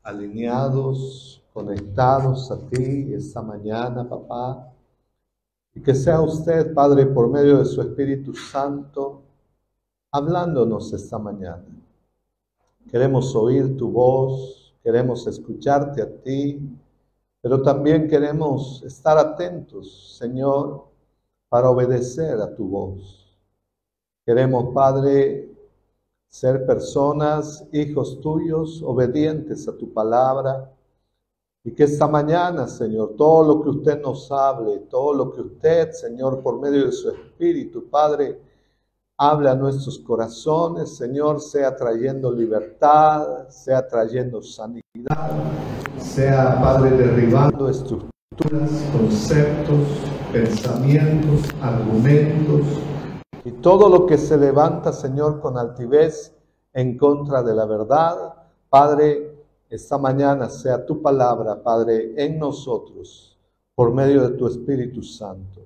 alineados, conectados a ti esta mañana, papá. Y que sea usted, Padre, por medio de su Espíritu Santo, hablándonos esta mañana. Queremos oír tu voz, queremos escucharte a ti, pero también queremos estar atentos, Señor, para obedecer a tu voz. Queremos, Padre, ser personas, hijos tuyos, obedientes a tu palabra. Y que esta mañana, Señor, todo lo que usted nos hable, todo lo que usted, Señor, por medio de su Espíritu, Padre, hable a nuestros corazones, Señor, sea trayendo libertad, sea trayendo sanidad, sea, Padre, derribando estructuras, conceptos, pensamientos, argumentos, y todo lo que se levanta, Señor, con altivez en contra de la verdad, Padre, esta mañana sea tu palabra, Padre, en nosotros, por medio de tu Espíritu Santo.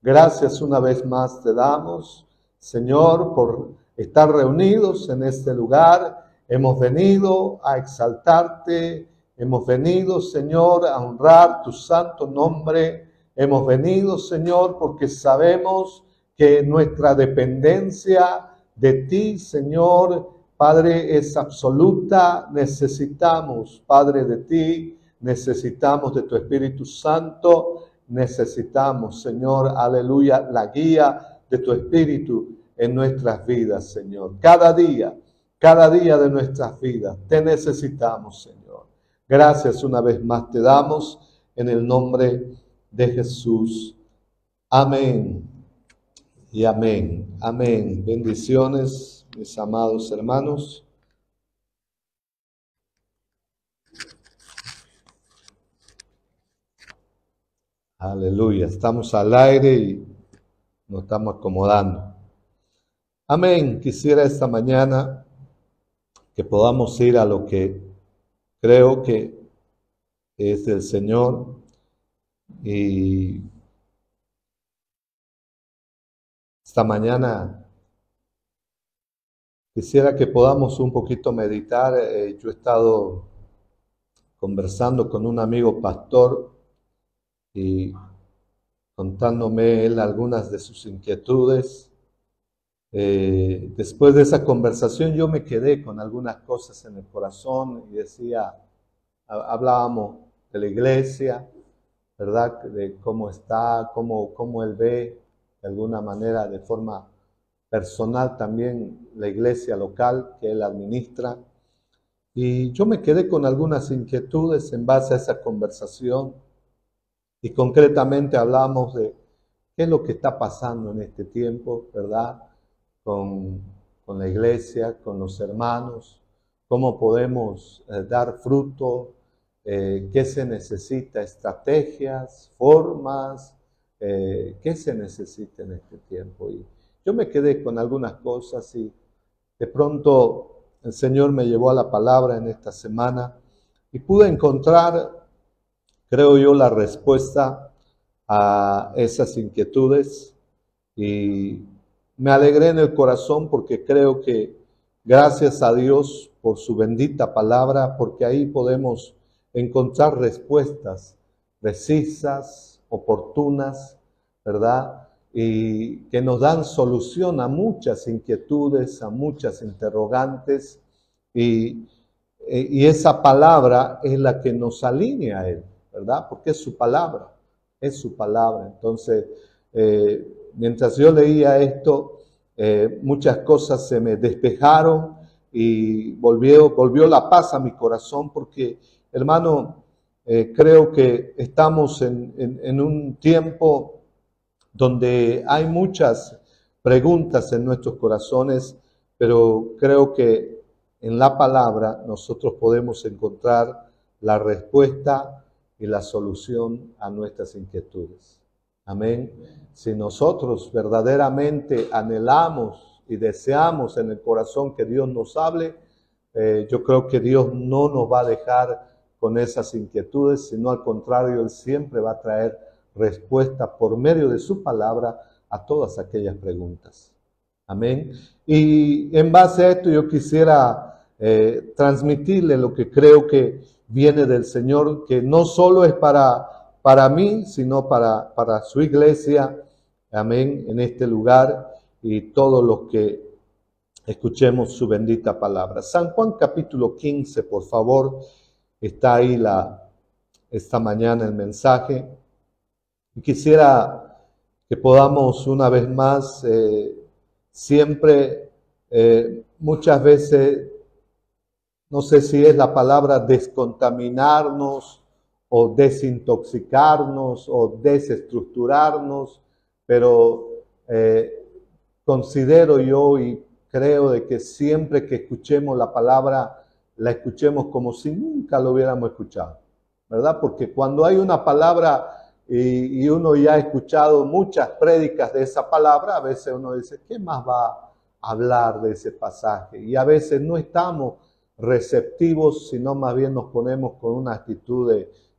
Gracias una vez más te damos, Señor, por estar reunidos en este lugar. Hemos venido a exaltarte, hemos venido, Señor, a honrar tu santo nombre. Hemos venido, Señor, porque sabemos que nuestra dependencia de ti, Señor, Padre, es absoluta. Necesitamos, Padre, de ti, necesitamos de tu Espíritu Santo, necesitamos, Señor, aleluya, la guía de tu Espíritu en nuestras vidas, Señor. Cada día de nuestras vidas, te necesitamos, Señor. Gracias una vez más te damos en el nombre de Jesús. Amén y amén. Amén. Bendiciones, mis amados hermanos. Aleluya. Estamos al aire y nos estamos acomodando. Amén. Quisiera esta mañana que podamos ir a lo que creo que es del Señor. Y esta mañana quisiera que podamos un poquito meditar. Yo he estado conversando con un amigo pastor y contándome él algunas de sus inquietudes. Después de esa conversación yo me quedé con algunas cosas en el corazón y hablábamos de la iglesia, ¿verdad? De cómo está, cómo él ve de alguna manera, de forma personal también, la iglesia local que él administra. Y yo me quedé con algunas inquietudes en base a esa conversación y concretamente hablamos de qué es lo que está pasando en este tiempo, ¿verdad? Con la iglesia, con los hermanos, cómo podemos dar fruto, qué se necesita, estrategias, formas, qué se necesita en este tiempo. Y yo me quedé con algunas cosas y de pronto el Señor me llevó a la palabra en esta semana y pude encontrar, creo yo, la respuesta a esas inquietudes y me alegré en el corazón porque creo que gracias a Dios por su bendita palabra, porque ahí podemos encontrar respuestas precisas, oportunas, ¿verdad? Y que nos dan solución a muchas inquietudes, a muchas interrogantes, y esa palabra es la que nos alinea a Él, ¿verdad? Porque es su palabra, es su palabra. Entonces, mientras yo leía esto, muchas cosas se me despejaron y volvió la paz a mi corazón porque, hermano, creo que estamos en un tiempo donde hay muchas preguntas en nuestros corazones, pero creo que en la palabra nosotros podemos encontrar la respuesta y la solución a nuestras inquietudes. Amén. Si nosotros verdaderamente anhelamos y deseamos en el corazón que Dios nos hable, yo creo que Dios no nos va a dejar con esas inquietudes, sino al contrario, Él siempre va a traer respuesta por medio de su palabra a todas aquellas preguntas. Amén. Y en base a esto yo quisiera transmitirle lo que creo que viene del Señor, que no solo es para mí, sino para su iglesia, amén, en este lugar y todos los que escuchemos su bendita palabra. San Juan capítulo 15, por favor, está ahí esta mañana el mensaje. Y quisiera que podamos una vez más, siempre, muchas veces, no sé si es la palabra descontaminarnos o desintoxicarnos o desestructurarnos, pero considero yo y creo de que siempre que escuchemos la palabra, la escuchemos como si nunca lo hubiéramos escuchado, ¿verdad? Porque cuando hay una palabra y uno ya ha escuchado muchas prédicas de esa palabra, a veces uno dice, ¿qué más va a hablar de ese pasaje? Y a veces no estamos receptivos, sino más bien nos ponemos con una actitud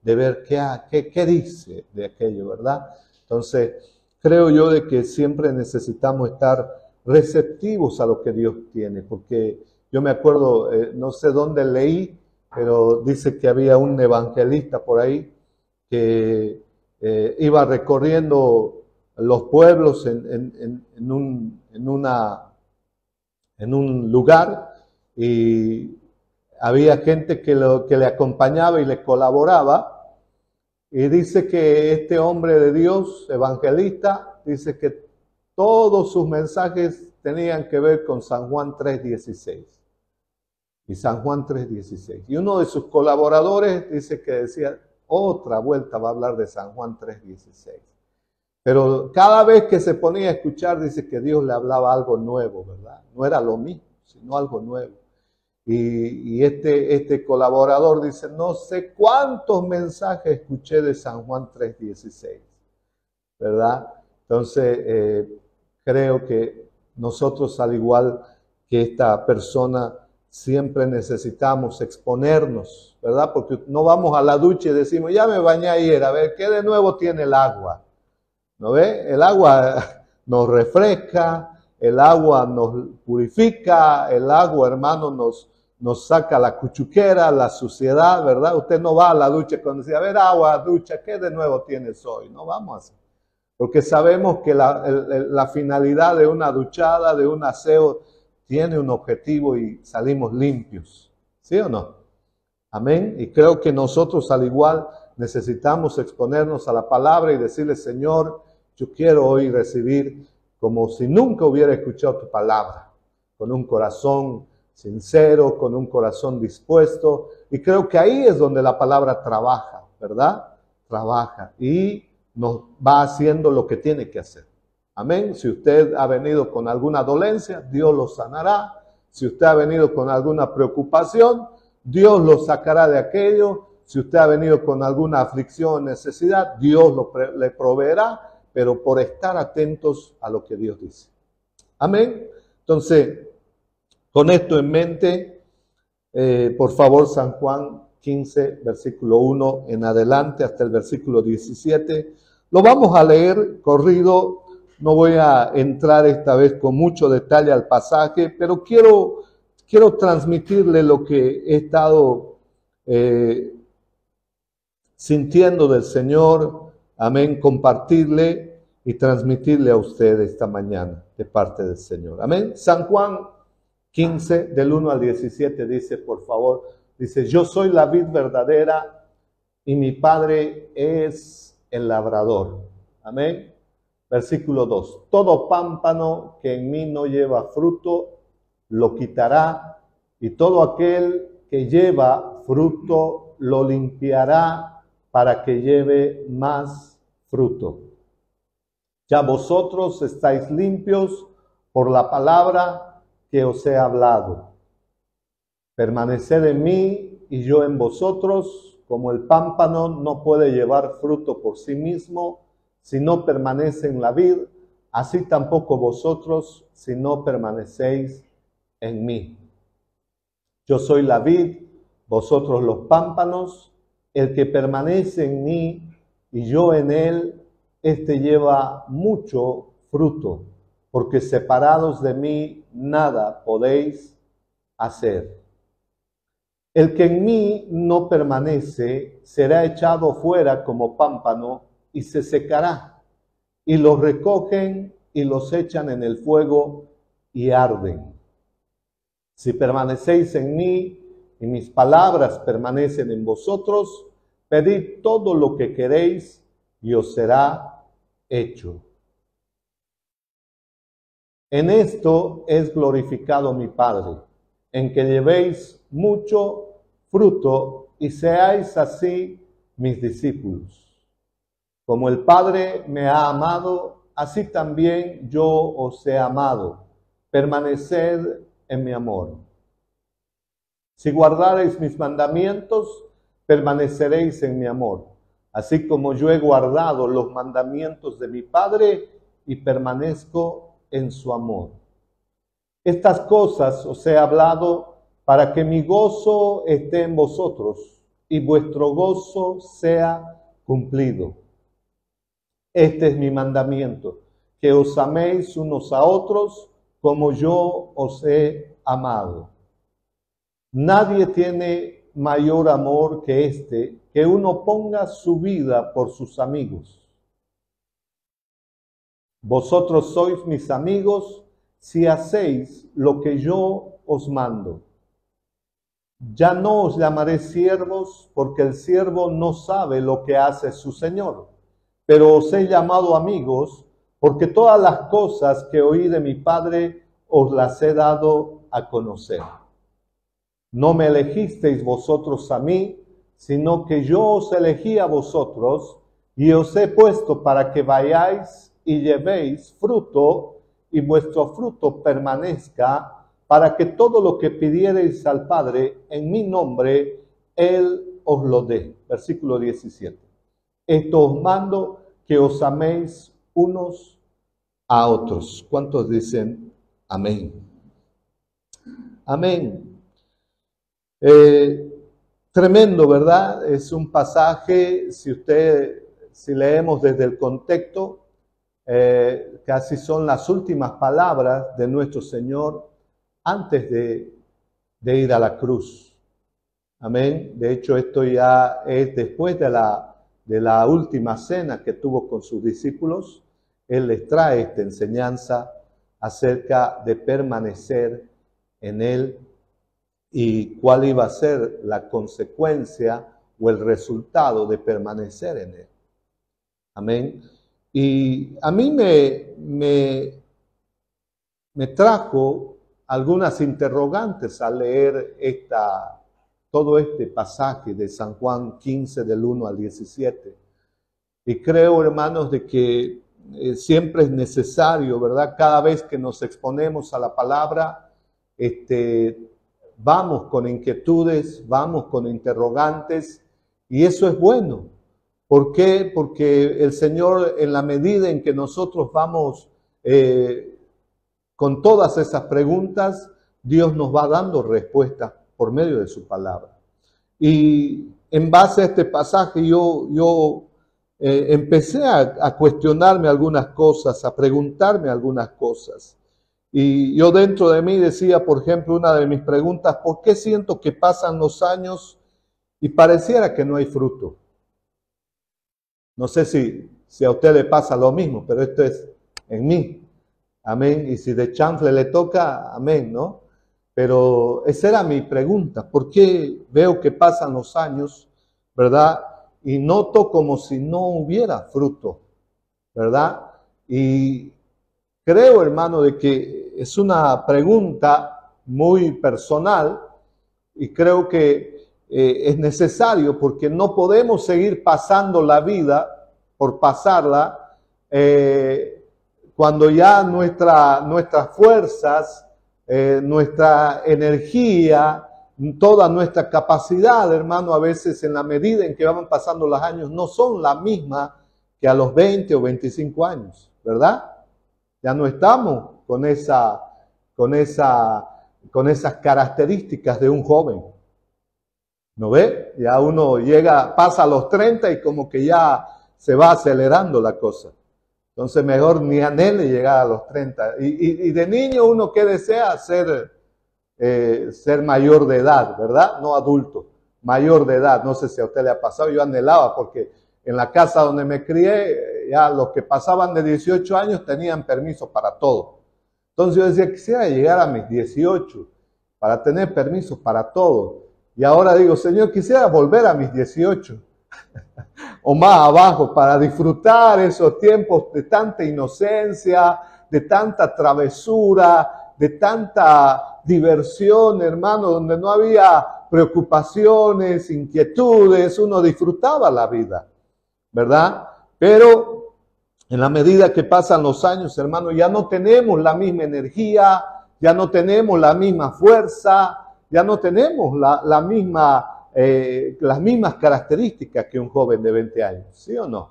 de ver qué dice de aquello, ¿verdad? Entonces, creo yo de que siempre necesitamos estar receptivos a lo que Dios tiene, porque yo me acuerdo, no sé dónde leí, pero dice que había un evangelista por ahí que iba recorriendo los pueblos en un lugar y había gente que le acompañaba y le colaboraba. Y dice que este hombre de Dios, evangelista, dice que todos sus mensajes tenían que ver con San Juan 3:16. Y San Juan 3:16. Y uno de sus colaboradores dice que decía, otra vuelta va a hablar de San Juan 3:16. Pero cada vez que se ponía a escuchar, dice que Dios le hablaba algo nuevo, ¿verdad? No era lo mismo, sino algo nuevo. Y este colaborador dice, no sé cuántos mensajes escuché de San Juan 3:16, ¿verdad? Entonces, creo que nosotros, al igual que esta persona, siempre necesitamos exponernos, ¿verdad? Porque no vamos a la ducha y decimos, ya me bañé ayer, a ver, ¿qué de nuevo tiene el agua? ¿No ve? El agua nos refresca, el agua nos purifica, el agua, hermano, nos saca la cuchuquera, la suciedad, ¿verdad? Usted no va a la ducha cuando dice, a ver, agua, ducha, ¿qué de nuevo tienes hoy? No vamos a hacer. Porque sabemos que la finalidad de una duchada, de un aseo, tiene un objetivo y salimos limpios. ¿Sí o no? Amén. Y creo que nosotros al igual necesitamos exponernos a la palabra y decirle, Señor, yo quiero hoy recibir como si nunca hubiera escuchado tu palabra, con un corazón sincero, con un corazón dispuesto. Y creo que ahí es donde la palabra trabaja, ¿verdad? Trabaja y nos va haciendo lo que tiene que hacer. Amén. Si usted ha venido con alguna dolencia, Dios lo sanará. Si usted ha venido con alguna preocupación, Dios lo sacará de aquello. Si usted ha venido con alguna aflicción o necesidad, Dios le proveerá, pero por estar atentos a lo que Dios dice. Amén. Entonces, con esto en mente, por favor, San Juan 15, versículo 1 en adelante hasta el versículo 17. Lo vamos a leer corrido. No voy a entrar esta vez con mucho detalle al pasaje, pero quiero transmitirle lo que he estado sintiendo del Señor. Amén. Compartirle y transmitirle a usted esta mañana de parte del Señor. Amén. San Juan 15, del 1 al 17 dice, por favor, dice, yo soy la vid verdadera y mi Padre es el labrador. Amén. Versículo 2. Todo pámpano que en mí no lleva fruto, lo quitará, y todo aquel que lleva fruto, lo limpiará para que lleve más fruto. Ya vosotros estáis limpios por la palabra que os he hablado. Permaneced en mí y yo en vosotros, como el pámpano no puede llevar fruto por sí mismo, si no permanece en la vid, así tampoco vosotros, si no permanecéis en mí. Yo soy la vid, vosotros los pámpanos. El que permanece en mí y yo en él, éste lleva mucho fruto, porque separados de mí nada podéis hacer. El que en mí no permanece será echado fuera como pámpano y se secará. Y los recogen y los echan en el fuego y arden. Si permanecéis en mí y mis palabras permanecen en vosotros, pedid todo lo que queréis y os será hecho. En esto es glorificado mi Padre, en que llevéis mucho fruto y seáis así mis discípulos. Como el Padre me ha amado, así también yo os he amado. Permaneced en mi amor. Si guardareis mis mandamientos, permaneceréis en mi amor, así como yo he guardado los mandamientos de mi Padre y permanezco en su amor. Estas cosas os he hablado para que mi gozo esté en vosotros y vuestro gozo sea cumplido. Este es mi mandamiento, que os améis unos a otros como yo os he amado. Nadie tiene mayor amor que este, que uno ponga su vida por sus amigos. Vosotros sois mis amigos si hacéis lo que yo os mando. Ya no os llamaré siervos, porque el siervo no sabe lo que hace su señor, pero os he llamado amigos, porque todas las cosas que oí de mi Padre os las he dado a conocer. No me elegisteis vosotros a mí, sino que yo os elegí a vosotros y os he puesto para que vayáis y llevéis fruto y vuestro fruto permanezca, para que todo lo que pidiereis al Padre en mi nombre, Él os lo dé. Versículo 17. Esto os mando, que os améis unos a otros. ¿Cuántos dicen amén? Amén. Tremendo, ¿verdad? Es un pasaje, si leemos desde el contexto, casi son las últimas palabras de nuestro Señor antes de ir a la cruz. Amén. De hecho, esto ya es después de la última cena que tuvo con sus discípulos. Él les trae esta enseñanza acerca de permanecer en Él y cuál iba a ser la consecuencia o el resultado de permanecer en Él. Amén. Y a mí me trajo algunas interrogantes al leer todo este pasaje de San Juan 15 del 1 al 17. Y creo, hermanos, de que siempre es necesario, ¿verdad? Cada vez que nos exponemos a la palabra, vamos con inquietudes, vamos con interrogantes, y eso es bueno. ¿Por qué? Porque el Señor, en la medida en que nosotros vamos con todas esas preguntas, Dios nos va dando respuestas por medio de su palabra. Y en base a este pasaje yo empecé a cuestionarme algunas cosas, a preguntarme algunas cosas. Y yo dentro de mí decía, por ejemplo, una de mis preguntas: ¿por qué siento que pasan los años y pareciera que no hay fruto? No sé si a usted le pasa lo mismo, pero esto es en mí. Amén. Y si de chanfle le toca, amén, ¿no? Pero esa era mi pregunta. ¿Por qué veo que pasan los años, verdad? Y noto como si no hubiera fruto, ¿verdad? Y creo, hermano, de que es una pregunta muy personal y creo que es necesario, porque no podemos seguir pasando la vida por pasarla cuando ya nuestras fuerzas, nuestra energía, toda nuestra capacidad, hermano, a veces en la medida en que van pasando los años no son la misma que a los 20 o 25 años, ¿verdad? Ya no estamos con esas características de un joven. ¿No ve? Ya uno pasa a los 30 y como que ya se va acelerando la cosa. Entonces mejor ni anhele llegar a los 30. Y de niño uno, ¿qué desea? Ser ser mayor de edad, ¿verdad? No adulto, mayor de edad. No sé si a usted le ha pasado, yo anhelaba porque en la casa donde me crié, ya los que pasaban de 18 años tenían permiso para todo. Entonces yo decía, quisiera llegar a mis 18 para tener permiso para todo. Y ahora digo, Señor, quisiera volver a mis 18 o más abajo para disfrutar esos tiempos de tanta inocencia, de tanta travesura, de tanta diversión, hermano, donde no había preocupaciones, inquietudes, uno disfrutaba la vida, ¿verdad? Pero en la medida que pasan los años, hermano, ya no tenemos la misma energía, ya no tenemos la misma fuerza, ya no tenemos las mismas características que un joven de 20 años, ¿sí o no?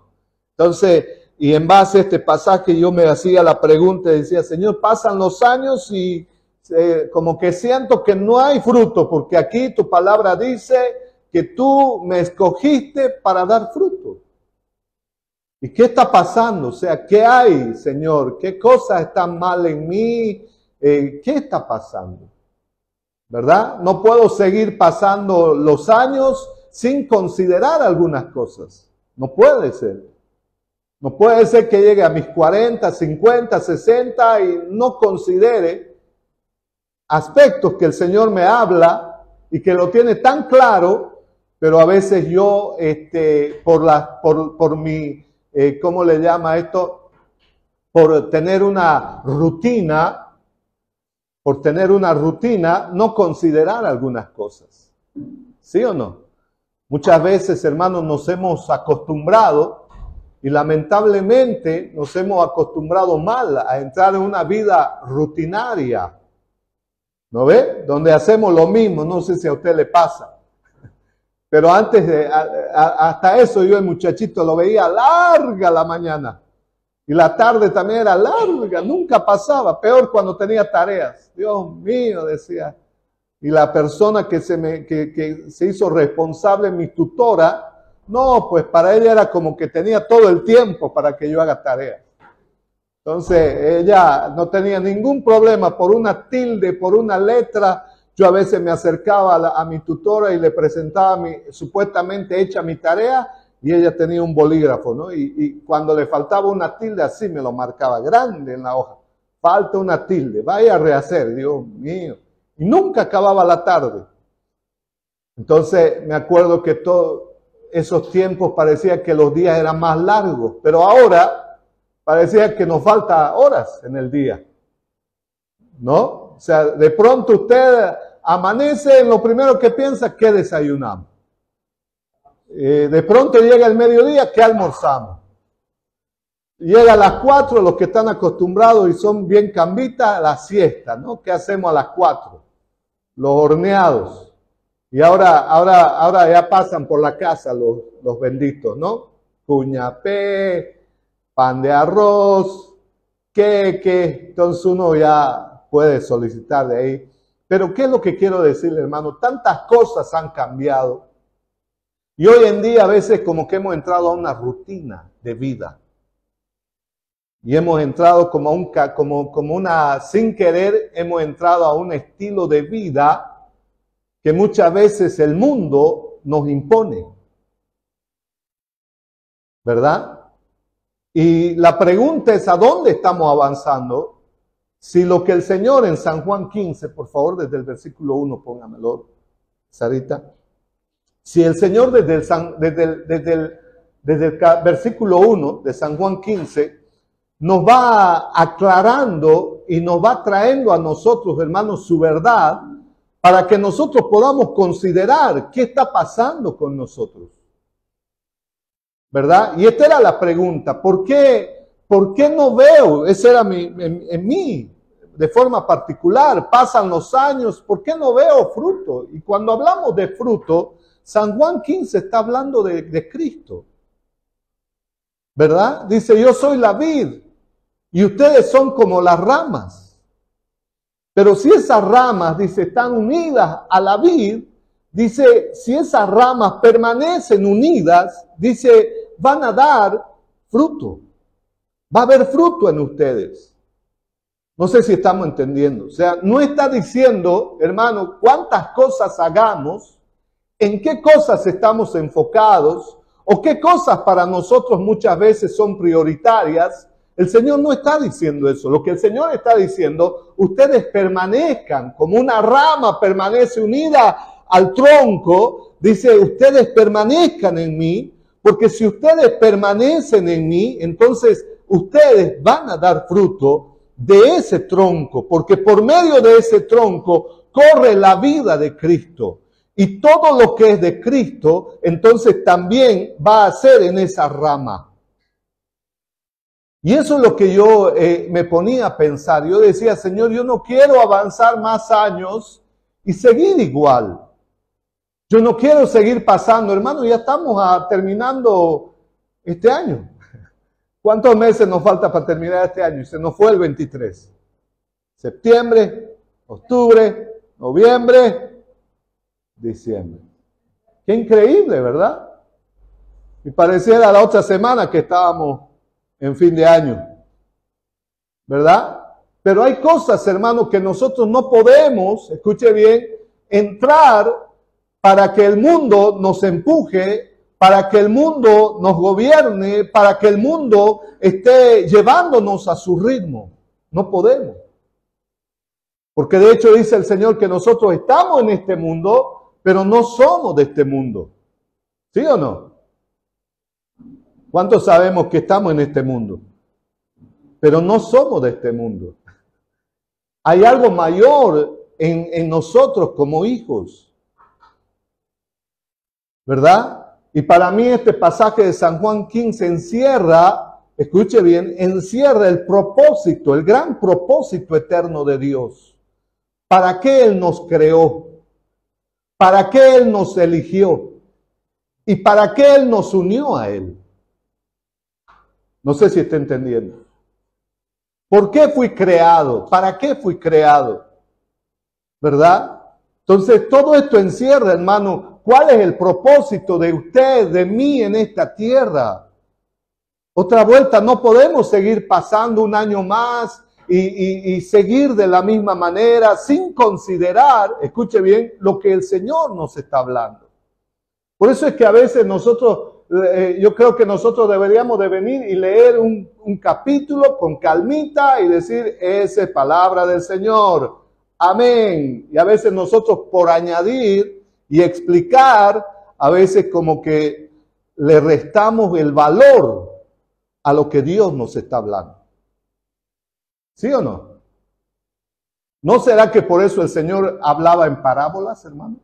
Entonces, y en base a este pasaje yo me hacía la pregunta y decía, Señor, pasan los años y como que siento que no hay fruto, porque aquí tu palabra dice que tú me escogiste para dar fruto. ¿Y qué está pasando? O sea, ¿qué hay, Señor? ¿Qué cosas están mal en mí? ¿Qué está pasando? ¿Verdad? No puedo seguir pasando los años sin considerar algunas cosas. No puede ser. No puede ser que llegue a mis 40, 50, 60 y no considere aspectos que el Señor me habla y que lo tiene tan claro, pero a veces yo, por mi, ¿cómo le llama esto? Por tener una rutina, no considerar algunas cosas. ¿Sí o no? Muchas veces, hermanos, nos hemos acostumbrado y lamentablemente nos hemos acostumbrado mal a entrar en una vida rutinaria. ¿No ve? Donde hacemos lo mismo, no sé si a usted le pasa. Pero antes hasta eso yo el muchachito lo veía larga la mañana. Y la tarde también era larga, nunca pasaba, peor cuando tenía tareas. Dios mío, decía. Y la persona que se hizo responsable, mi tutora, no, pues para ella era como que tenía todo el tiempo para que yo haga tareas. Entonces ella no tenía ningún problema por una tilde, por una letra. Yo a veces me acercaba a mi tutora y le presentaba supuestamente hecha mi tarea. Y ella tenía un bolígrafo, ¿no? Y cuando le faltaba una tilde, así me lo marcaba grande en la hoja. Falta una tilde, vaya a rehacer, Dios mío. Y nunca acababa la tarde. Entonces me acuerdo que todos esos tiempos parecía que los días eran más largos, pero ahora parecía que nos falta horas en el día, ¿no? O sea, de pronto usted amanece, lo primero que piensa, ¿qué desayunamos? De pronto llega el mediodía, ¿qué almorzamos? Llega a las 4, los que están acostumbrados y son bien cambitas, la siesta, ¿no? ¿Qué hacemos a las 4? Los horneados. Y ahora ya pasan por la casa los benditos, ¿no? Cuñapé, pan de arroz, queque. Entonces uno ya puede solicitar de ahí. Pero ¿qué es lo que quiero decirle, hermano? Tantas cosas han cambiado. Y hoy en día a veces como que hemos entrado a una rutina de vida. Y hemos entrado sin querer, hemos entrado a un estilo de vida que muchas veces el mundo nos impone. ¿Verdad? Y la pregunta es, ¿a dónde estamos avanzando? Si lo que el Señor en San Juan 15, por favor, desde el versículo 1, póngamelo, Sarita. Si el Señor desde el versículo 1 de San Juan 15 nos va aclarando y nos va trayendo a nosotros, hermanos, su verdad, para que nosotros podamos considerar qué está pasando con nosotros. ¿Verdad? Y esta era la pregunta, ¿por qué no veo? Esa era en mí, de forma particular, pasan los años, ¿por qué no veo fruto? Y cuando hablamos de fruto, San Juan 15 está hablando de Cristo, ¿verdad? Dice, yo soy la vid y ustedes son como las ramas. Pero si esas ramas, dice, están unidas a la vid, dice, si esas ramas permanecen unidas, dice, van a dar fruto. Va a haber fruto en ustedes. No sé si estamos entendiendo. O sea, no está diciendo, hermano, cuántas cosas hagamos, en qué cosas estamos enfocados, o qué cosas para nosotros muchas veces son prioritarias. El Señor no está diciendo eso. Lo que el Señor está diciendo, ustedes permanezcan como una rama permanece unida al tronco. Dice, ustedes permanezcan en mí, porque si ustedes permanecen en mí, entonces ustedes van a dar fruto de ese tronco, porque por medio de ese tronco corre la vida de Cristo. Y todo lo que es de Cristo, entonces también va a ser en esa rama. Y eso es lo que yo me ponía a pensar. Yo decía, Señor, yo no quiero avanzar más años y seguir igual. Yo no quiero seguir pasando. Hermano, ya estamos terminando este año. ¿Cuántos meses nos falta para terminar este año? Y se nos fue el 23. Septiembre, octubre, noviembre, diciembre. Qué increíble, ¿verdad? Y pareciera la otra semana que estábamos en fin de año, ¿verdad? Pero hay cosas, hermanos, que nosotros no podemos, escuche bien, entrar para que el mundo nos empuje, para que el mundo nos gobierne, para que el mundo esté llevándonos a su ritmo. No podemos. Porque de hecho dice el Señor que nosotros estamos en este mundo, pero no somos de este mundo. ¿Sí o no? ¿Cuántos sabemos que estamos en este mundo? Pero no somos de este mundo. Hay algo mayor en nosotros como hijos. ¿Verdad? Y para mí este pasaje de San Juan 15 encierra, escuche bien, encierra el propósito, el gran propósito eterno de Dios. ¿Para qué Él nos creó? ¿Para qué Él nos eligió? ¿Y para qué Él nos unió a Él? No sé si está entendiendo. ¿Por qué fui creado? ¿Para qué fui creado? ¿Verdad? Entonces todo esto encierra, hermano, ¿cuál es el propósito de usted, de mí en esta tierra? Otra vuelta, no podemos seguir pasando un año más y seguir de la misma manera sin considerar, escuche bien, lo que el Señor nos está hablando. Por eso es que a veces nosotros, yo creo que nosotros deberíamos de venir y leer un capítulo con calmita y decir, esa es palabra del Señor. Amén. Y a veces nosotros por añadir y explicar, a veces como que le restamos el valor a lo que Dios nos está hablando. ¿Sí o no? ¿No será que por eso el Señor hablaba en parábolas, hermano?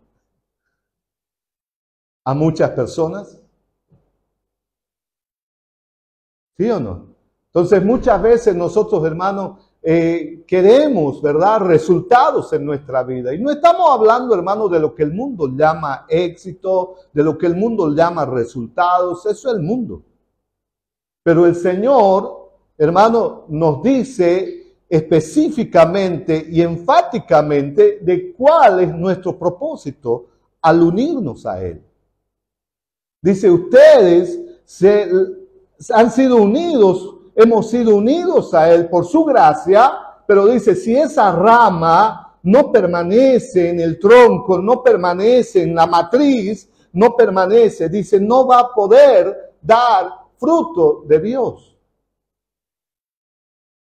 A muchas personas. ¿Sí o no? Entonces muchas veces nosotros, hermanos, queremos, ¿verdad?, resultados en nuestra vida. Y no estamos hablando, hermanos, de lo que el mundo llama éxito, de lo que el mundo llama resultados. Eso es el mundo. Pero el Señor, hermano, nos dice específicamente y enfáticamente de cuál es nuestro propósito al unirnos a Él. Dice, ustedes han sido unidos, hemos sido unidos a Él por su gracia, pero dice, si esa rama no permanece en el tronco, no permanece en la matriz, no permanece, dice, no va a poder dar fruto de Dios.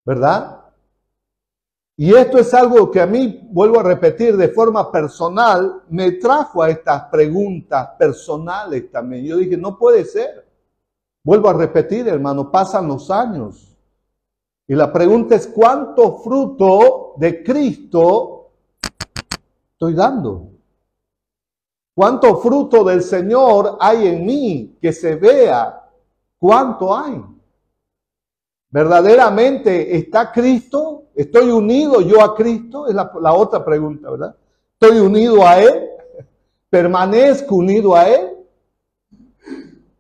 ¿Verdad? Y esto es algo que a mí, vuelvo a repetir, de forma personal, me trajo a estas preguntas personales también. Yo dije, no puede ser. Vuelvo a repetir, hermano, pasan los años. Y la pregunta es, ¿cuánto fruto de Cristo estoy dando? ¿Cuánto fruto del Señor hay en mí que se vea? ¿Cuánto hay? ¿Verdaderamente está Cristo? ¿Estoy unido yo a Cristo? Es la otra pregunta, ¿verdad? ¿Estoy unido a Él? ¿Permanezco unido a Él?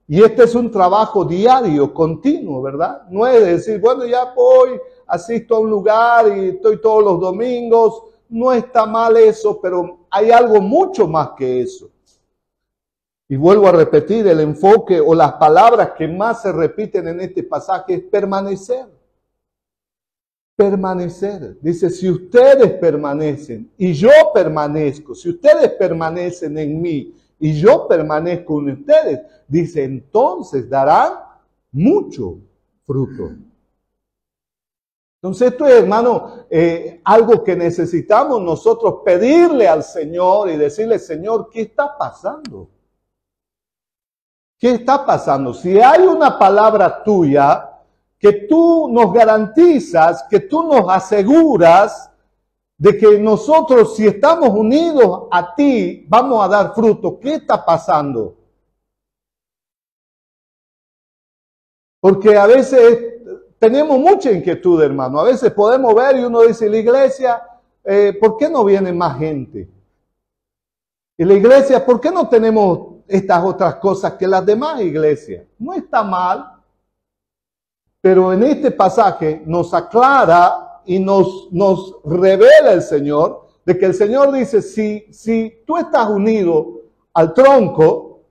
Y este es un trabajo diario, continuo, ¿verdad? No es decir, bueno, ya voy, asisto a un lugar y estoy todos los domingos. No está mal eso, pero hay algo mucho más que eso. Y vuelvo a repetir, el enfoque o las palabras que más se repiten en este pasaje es permanecer. permanecer. Dice, si ustedes permanecen y yo permanezco, si ustedes permanecen en mí y yo permanezco en ustedes, dice, entonces darán mucho fruto. Entonces esto es, hermano, algo que necesitamos nosotros pedirle al Señor y decirle, Señor, ¿qué está pasando? ¿Qué está pasando? Si hay una palabra tuya que tú nos garantizas, que tú nos aseguras de que nosotros, si estamos unidos a ti, vamos a dar fruto. ¿Qué está pasando? Porque a veces tenemos mucha inquietud, hermano. A veces podemos ver y uno dice, la iglesia, ¿por qué no viene más gente? Y la iglesia, ¿por qué no tenemos estas otras cosas que las demás iglesias? No está mal. Pero en este pasaje nos aclara y nos revela el Señor de que el Señor dice, si tú estás unido al tronco,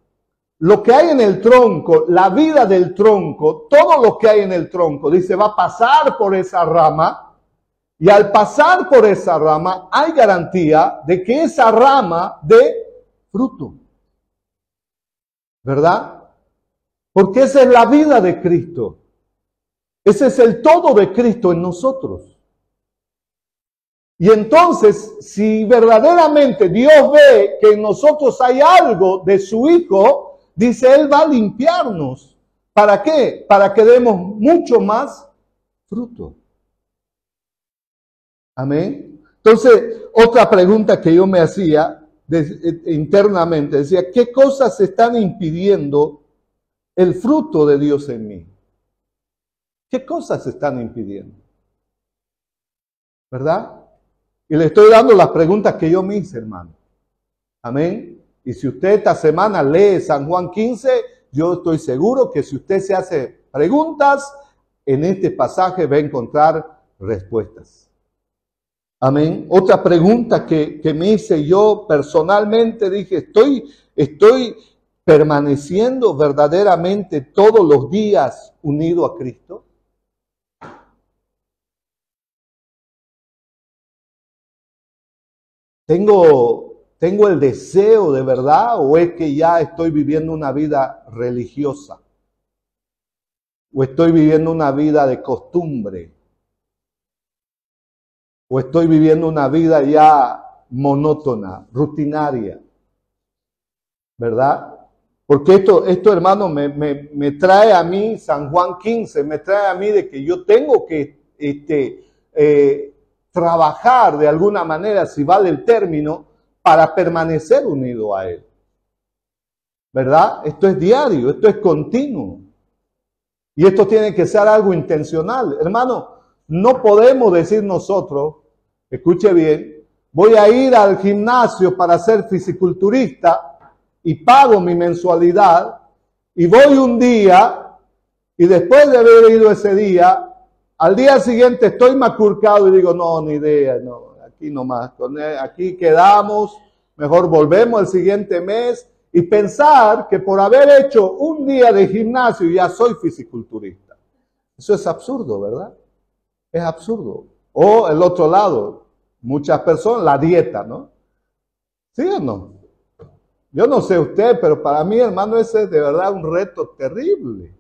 lo que hay en el tronco, la vida del tronco, todo lo que hay en el tronco, dice, va a pasar por esa rama y al pasar por esa rama hay garantía de que esa rama dé fruto. ¿Verdad? Porque esa es la vida de Cristo. Ese es el todo de Cristo en nosotros. Y entonces, si verdaderamente Dios ve que en nosotros hay algo de su Hijo, dice, Él va a limpiarnos. ¿Para qué? Para que demos mucho más fruto. Amén. Entonces, otra pregunta que yo me hacía internamente, decía, ¿qué cosas están impidiendo el fruto de Dios en mí? ¿Qué cosas están impidiendo? ¿Verdad? Y le estoy dando las preguntas que yo me hice, hermano. Amén. Y si usted esta semana lee San Juan 15, yo estoy seguro que si usted se hace preguntas, en este pasaje va a encontrar respuestas. Amén. Otra pregunta que me hice yo personalmente, dije, ¿estoy permaneciendo verdaderamente todos los días unido a Cristo? ¿Tengo el deseo de verdad o es que ya estoy viviendo una vida religiosa? ¿O estoy viviendo una vida de costumbre? ¿O estoy viviendo una vida ya monótona, rutinaria? ¿Verdad? Porque esto hermano, me trae a mí, San Juan 15, me trae a mí de que yo tengo que trabajar de alguna manera, si vale el término, para permanecer unido a Él. ¿Verdad? Esto es diario, esto es continuo. Y esto tiene que ser algo intencional. Hermano, no podemos decir nosotros, escuche bien, voy a ir al gimnasio para ser fisiculturista y pago mi mensualidad y voy un día y después de haber ido ese día, al día siguiente estoy macurcado y digo, no, ni idea, no, aquí nomás, aquí quedamos, mejor volvemos el siguiente mes y pensar que por haber hecho un día de gimnasio ya soy fisiculturista. Eso es absurdo, ¿verdad? Es absurdo. O el otro lado, muchas personas, la dieta, ¿no? ¿Sí o no? Yo no sé usted, pero para mí, hermano, ese es de verdad un reto terrible.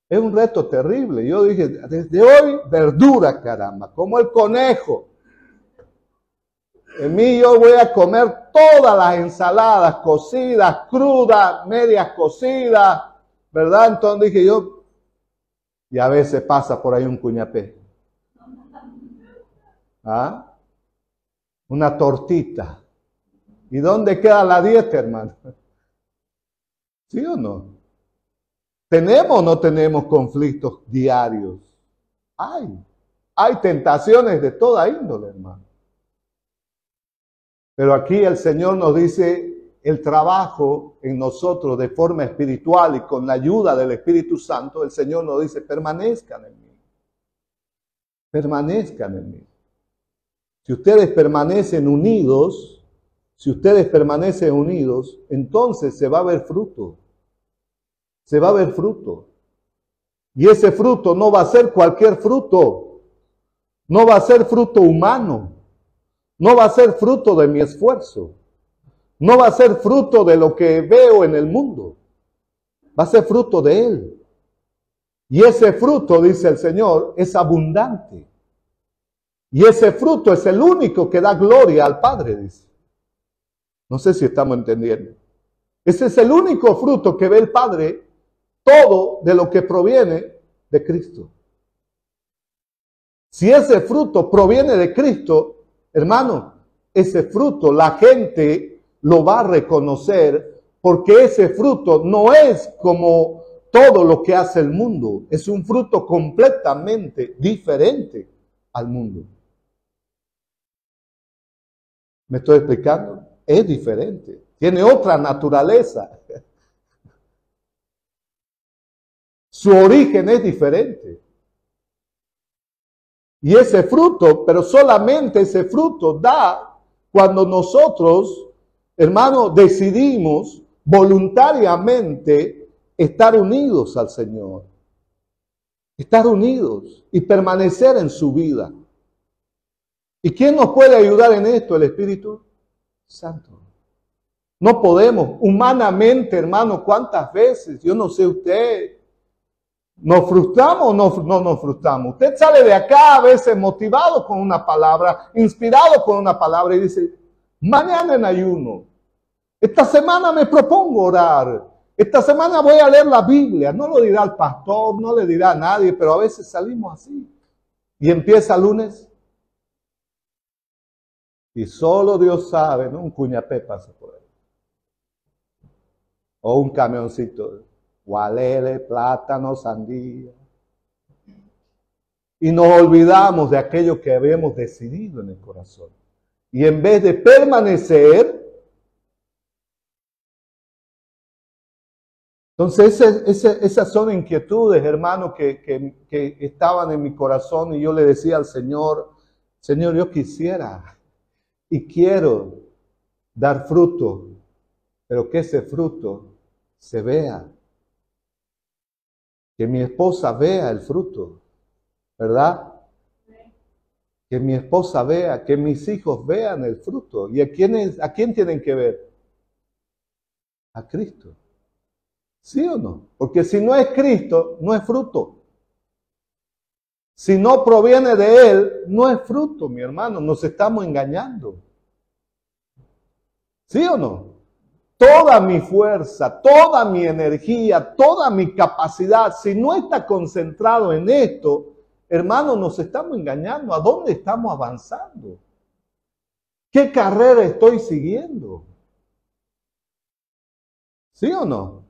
Es un reto terrible. Yo dije, desde hoy, verdura, caramba, como el conejo. En mí yo voy a comer todas las ensaladas, cocidas, crudas, medias cocidas, ¿verdad? Entonces dije yo, y a veces pasa por ahí un cuñapé. ¿Ah? Una tortita. ¿Y dónde queda la dieta, hermano? ¿Sí o no? ¿Tenemos o no tenemos conflictos diarios? Hay tentaciones de toda índole, hermano. Pero aquí el Señor nos dice el trabajo en nosotros de forma espiritual y con la ayuda del Espíritu Santo, el Señor nos dice, permanezcan en mí. Permanezcan en mí. Si ustedes permanecen unidos, entonces se va a ver fruto. Se va a ver fruto. Y ese fruto no va a ser cualquier fruto. No va a ser fruto humano. No va a ser fruto de mi esfuerzo. No va a ser fruto de lo que veo en el mundo. Va a ser fruto de Él. Y ese fruto, dice el Señor, es abundante. Y ese fruto es el único que da gloria al Padre, dice. No sé si estamos entendiendo. Ese es el único fruto que ve el Padre, todo de lo que proviene de Cristo. Si ese fruto proviene de Cristo, hermano, ese fruto la gente lo va a reconocer, porque ese fruto no es como todo lo que hace el mundo. Es un fruto completamente diferente al mundo. ¿Me estoy explicando? Es diferente. Tiene otra naturaleza. Su origen es diferente. Y ese fruto, pero solamente ese fruto da cuando nosotros, hermanos, decidimos voluntariamente estar unidos al Señor. Estar unidos y permanecer en su vida. ¿Y quién nos puede ayudar en esto? El Espíritu Santo. No podemos, humanamente, hermano, ¿cuántas veces? Yo no sé usted, ¿nos frustramos o no nos frustramos? Usted sale de acá a veces motivado con una palabra, inspirado con una palabra y dice, mañana en ayuno, esta semana me propongo orar, esta semana voy a leer la Biblia. No lo dirá el pastor, no le dirá a nadie, pero a veces salimos así. Y empieza el lunes. Y solo Dios sabe, ¿no? Un cuñapé pasa por ahí. O un camioncito. Gualele, plátano, sandía. Y nos olvidamos de aquello que habíamos decidido en el corazón. Y en vez de permanecer, entonces esas son inquietudes, hermano, que estaban en mi corazón. Y yo le decía al Señor, Señor, yo quisiera y quiero dar fruto, pero que ese fruto se vea. Que mi esposa vea el fruto, ¿verdad? Que mi esposa vea, que mis hijos vean el fruto. ¿Y a quién tienen que ver? A Cristo. ¿Sí o no? Porque si no es Cristo, no es fruto. Si no proviene de Él, no es fruto, mi hermano. Nos estamos engañando. ¿Sí o no? Toda mi fuerza, toda mi energía, toda mi capacidad, si no está concentrado en esto, hermano, nos estamos engañando. ¿A dónde estamos avanzando? ¿Qué carrera estoy siguiendo? ¿Sí o no?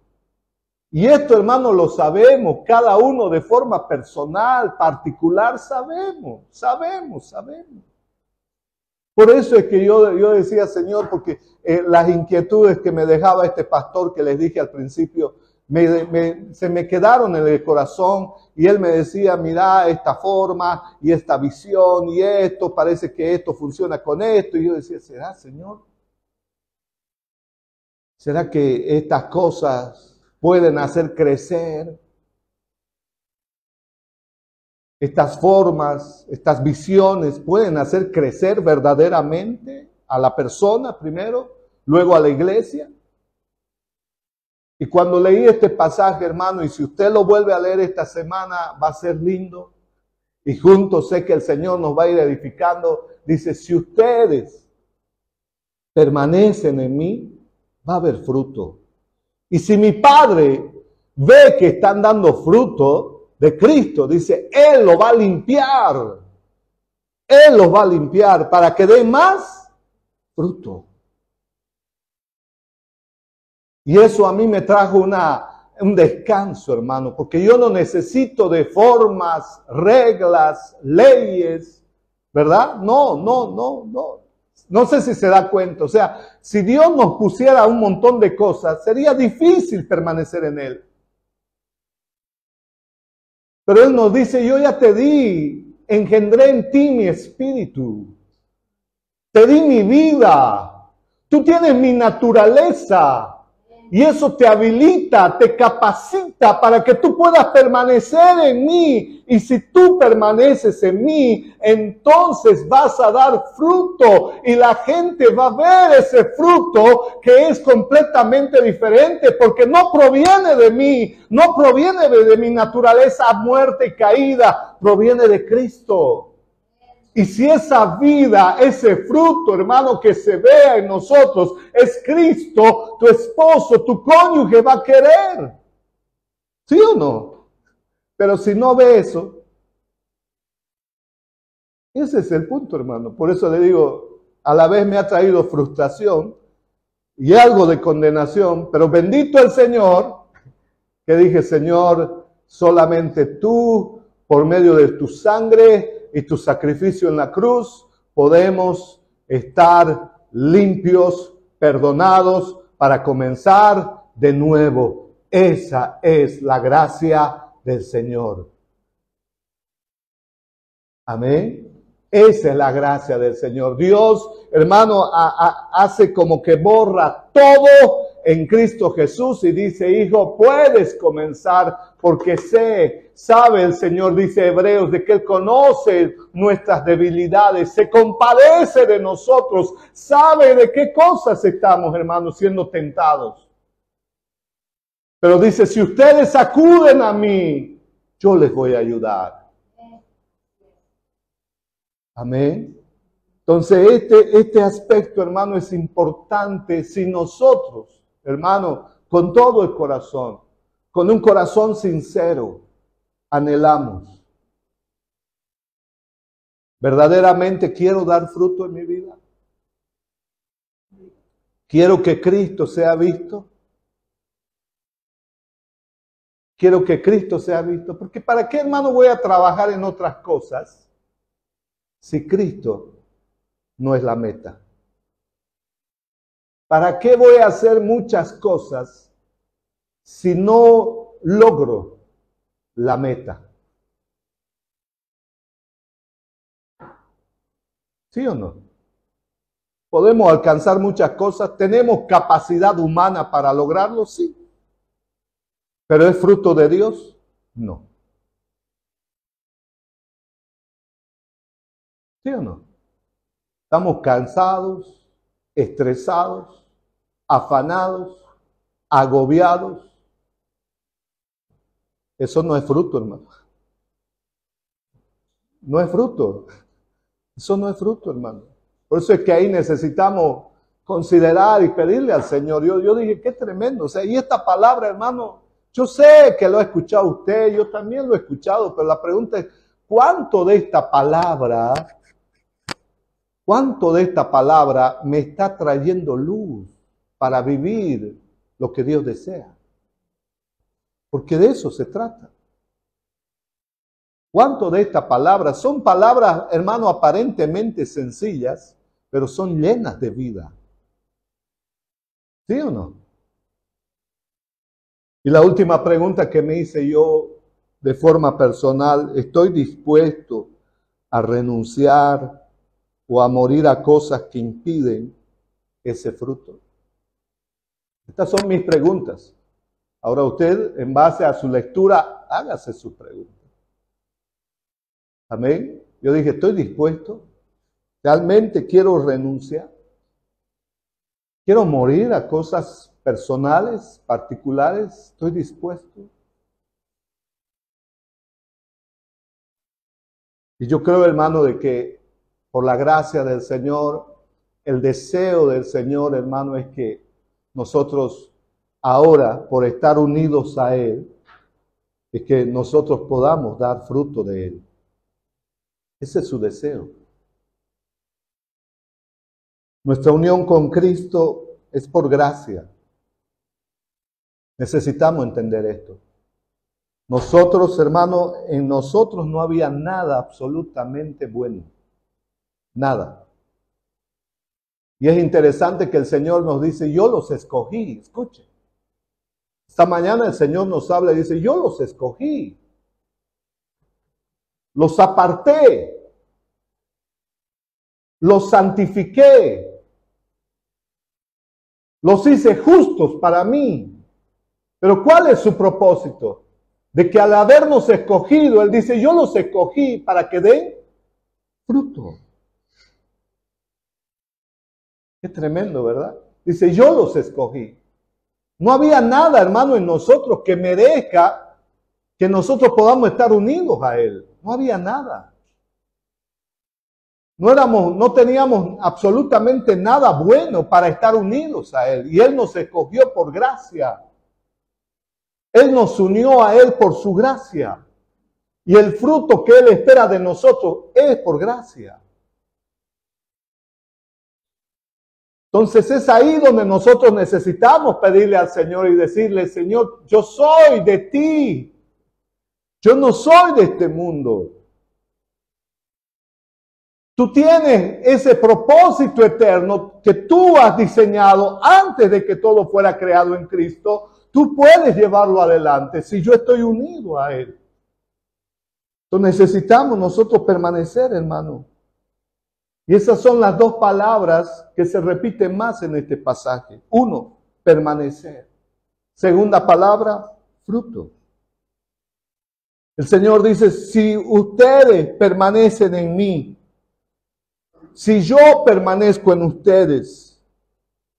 Y esto, hermano, lo sabemos, cada uno de forma personal, particular, sabemos. Por eso es que yo decía, Señor, porque las inquietudes que me dejaba este pastor que les dije al principio, se me quedaron en el corazón y él me decía, mira esta forma y esta visión y esto, parece que esto funciona con esto. Y yo decía, ¿será, Señor? ¿Será que estas cosas pueden hacer crecer? Estas formas, estas visiones pueden hacer crecer verdaderamente a la persona primero, luego a la iglesia. Y cuando leí este pasaje, hermano, y si usted lo vuelve a leer esta semana, va a ser lindo. Y juntos sé que el Señor nos va a ir edificando. Dice, si ustedes permanecen en mí, va a haber fruto. Y si mi Padre ve que están dando fruto de Cristo, dice, Él lo va a limpiar. Él los va a limpiar para que den más fruto. Y eso a mí me trajo un descanso, hermano, porque yo no necesito de formas, reglas, leyes, ¿verdad? No. No sé si se da cuenta. O sea, si Dios nos pusiera un montón de cosas, sería difícil permanecer en Él. Pero Él nos dice, yo ya te di, engendré en ti mi espíritu. Te di mi vida. Tú tienes mi naturaleza. Y eso te habilita, te capacita para que tú puedas permanecer en mí. Y si tú permaneces en mí, entonces vas a dar fruto. Y la gente va a ver ese fruto que es completamente diferente. Porque no proviene de mí, no proviene de mi naturaleza muerta y caída. Proviene de Cristo. Y si esa vida, ese fruto, hermano, que se vea en nosotros, es Cristo, tu esposo, tu cónyuge va a querer. ¿Sí o no? Pero si no ve eso, ese es el punto, hermano. Por eso le digo, a la vez me ha traído frustración y algo de condenación, pero bendito el Señor, que dije, Señor, solamente tú, por medio de tu sangre y tu sacrificio en la cruz, podemos estar limpios, perdonados, para comenzar de nuevo. Esa es la gracia del Señor. Amén. Esa es la gracia del Señor. Dios, hermano, hace como que borra todo en Cristo Jesús y dice, hijo, puedes comenzar porque sabe el Señor, dice Hebreos, de que Él conoce nuestras debilidades, se compadece de nosotros, sabe de qué cosas estamos, hermanos, siendo tentados. Pero dice, si ustedes acuden a mí, yo les voy a ayudar. Amén. Entonces, este aspecto, hermano, es importante si nosotros, hermano, con todo el corazón, con un corazón sincero, anhelamos. ¿Verdaderamente quiero dar fruto en mi vida? ¿Quiero que Cristo sea visto? Quiero que Cristo sea visto. Porque ¿para qué, hermano, voy a trabajar en otras cosas si Cristo no es la meta? ¿Para qué voy a hacer muchas cosas si no logro la meta? ¿Sí o no? ¿Podemos alcanzar muchas cosas? ¿Tenemos capacidad humana para lograrlo? Sí. ¿Pero es fruto de Dios? No. ¿Sí o no? Estamos cansados, estresados, afanados, agobiados. Eso no es fruto, hermano. No es fruto. Eso no es fruto, hermano. Por eso es que ahí necesitamos considerar y pedirle al Señor. Yo dije, qué tremendo. O sea, y esta palabra, hermano, yo sé que lo ha escuchado usted, yo también lo he escuchado, pero la pregunta es, ¿cuánto de esta palabra me está trayendo luz para vivir lo que Dios desea? Porque de eso se trata. ¿Cuánto de esta palabra? Son palabras, hermano, aparentemente sencillas, pero son llenas de vida. ¿Sí o no? Y la última pregunta que me hice yo de forma personal, ¿estoy dispuesto a renunciar o a morir a cosas que impiden ese fruto? Estas son mis preguntas. Ahora usted, en base a su lectura, hágase sus preguntas. Amén. Yo dije, ¿estoy dispuesto? ¿Realmente quiero renunciar? ¿Quiero morir a cosas personales, particulares? ¿Estoy dispuesto? Y yo creo, hermano, de que por la gracia del Señor, el deseo del Señor, hermano, es que nosotros ahora, por estar unidos a Él, es que nosotros podamos dar fruto de Él. Ese es su deseo. Nuestra unión con Cristo es por gracia. Necesitamos entender esto. Nosotros, hermano, en nosotros no había nada absolutamente bueno. Nada. Y es interesante que el Señor nos dice, yo los escogí. Escuche. Esta mañana el Señor nos habla y dice, yo los escogí. Los aparté. Los santifiqué. Los hice justos para mí. Pero ¿cuál es su propósito? De que al habernos escogido, Él dice, yo los escogí para que den fruto. Qué tremendo, ¿verdad? Dice, yo los escogí. No había nada, hermano, en nosotros que merezca que nosotros podamos estar unidos a Él. No había nada. No teníamos absolutamente nada bueno para estar unidos a Él. Y Él nos escogió por gracia. Él nos unió a Él por su gracia. Y el fruto que Él espera de nosotros es por gracia. Entonces es ahí donde nosotros necesitamos pedirle al Señor y decirle, Señor, yo soy de ti. Yo no soy de este mundo. Tú tienes ese propósito eterno que tú has diseñado antes de que todo fuera creado en Cristo. Tú puedes llevarlo adelante si yo estoy unido a Él. Entonces necesitamos nosotros permanecer, hermano. Y esas son las dos palabras que se repiten más en este pasaje. Uno, permanecer. Segunda palabra, fruto. El Señor dice, si ustedes permanecen en mí, si yo permanezco en ustedes,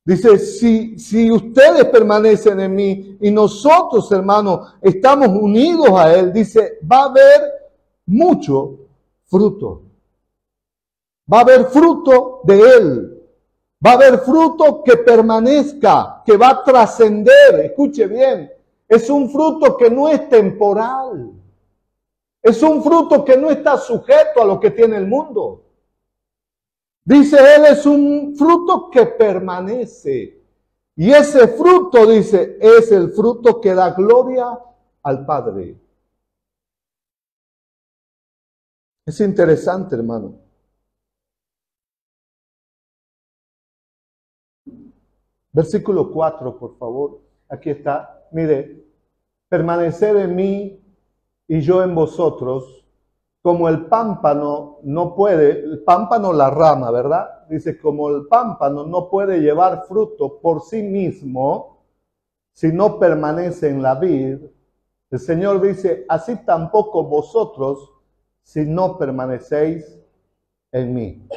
dice, si ustedes permanecen en mí y nosotros, hermanos, estamos unidos a Él, dice, va a haber mucho fruto. Va a haber fruto de Él. Va a haber fruto que permanezca, que va a trascender. Escuche bien, es un fruto que no es temporal. Es un fruto que no está sujeto a lo que tiene el mundo. Dice Él, es un fruto que permanece. Y ese fruto, dice, es el fruto que da gloria al Padre. Es interesante, hermano. Versículo 4, por favor. Aquí está. Mire, permaneced en mí y yo en vosotros, como el pámpano no puede, el pámpano la rama, ¿verdad? Dice, como el pámpano no puede llevar fruto por sí mismo, si no permanece en la vid, el Señor dice, así tampoco vosotros, si no permanecéis en mí.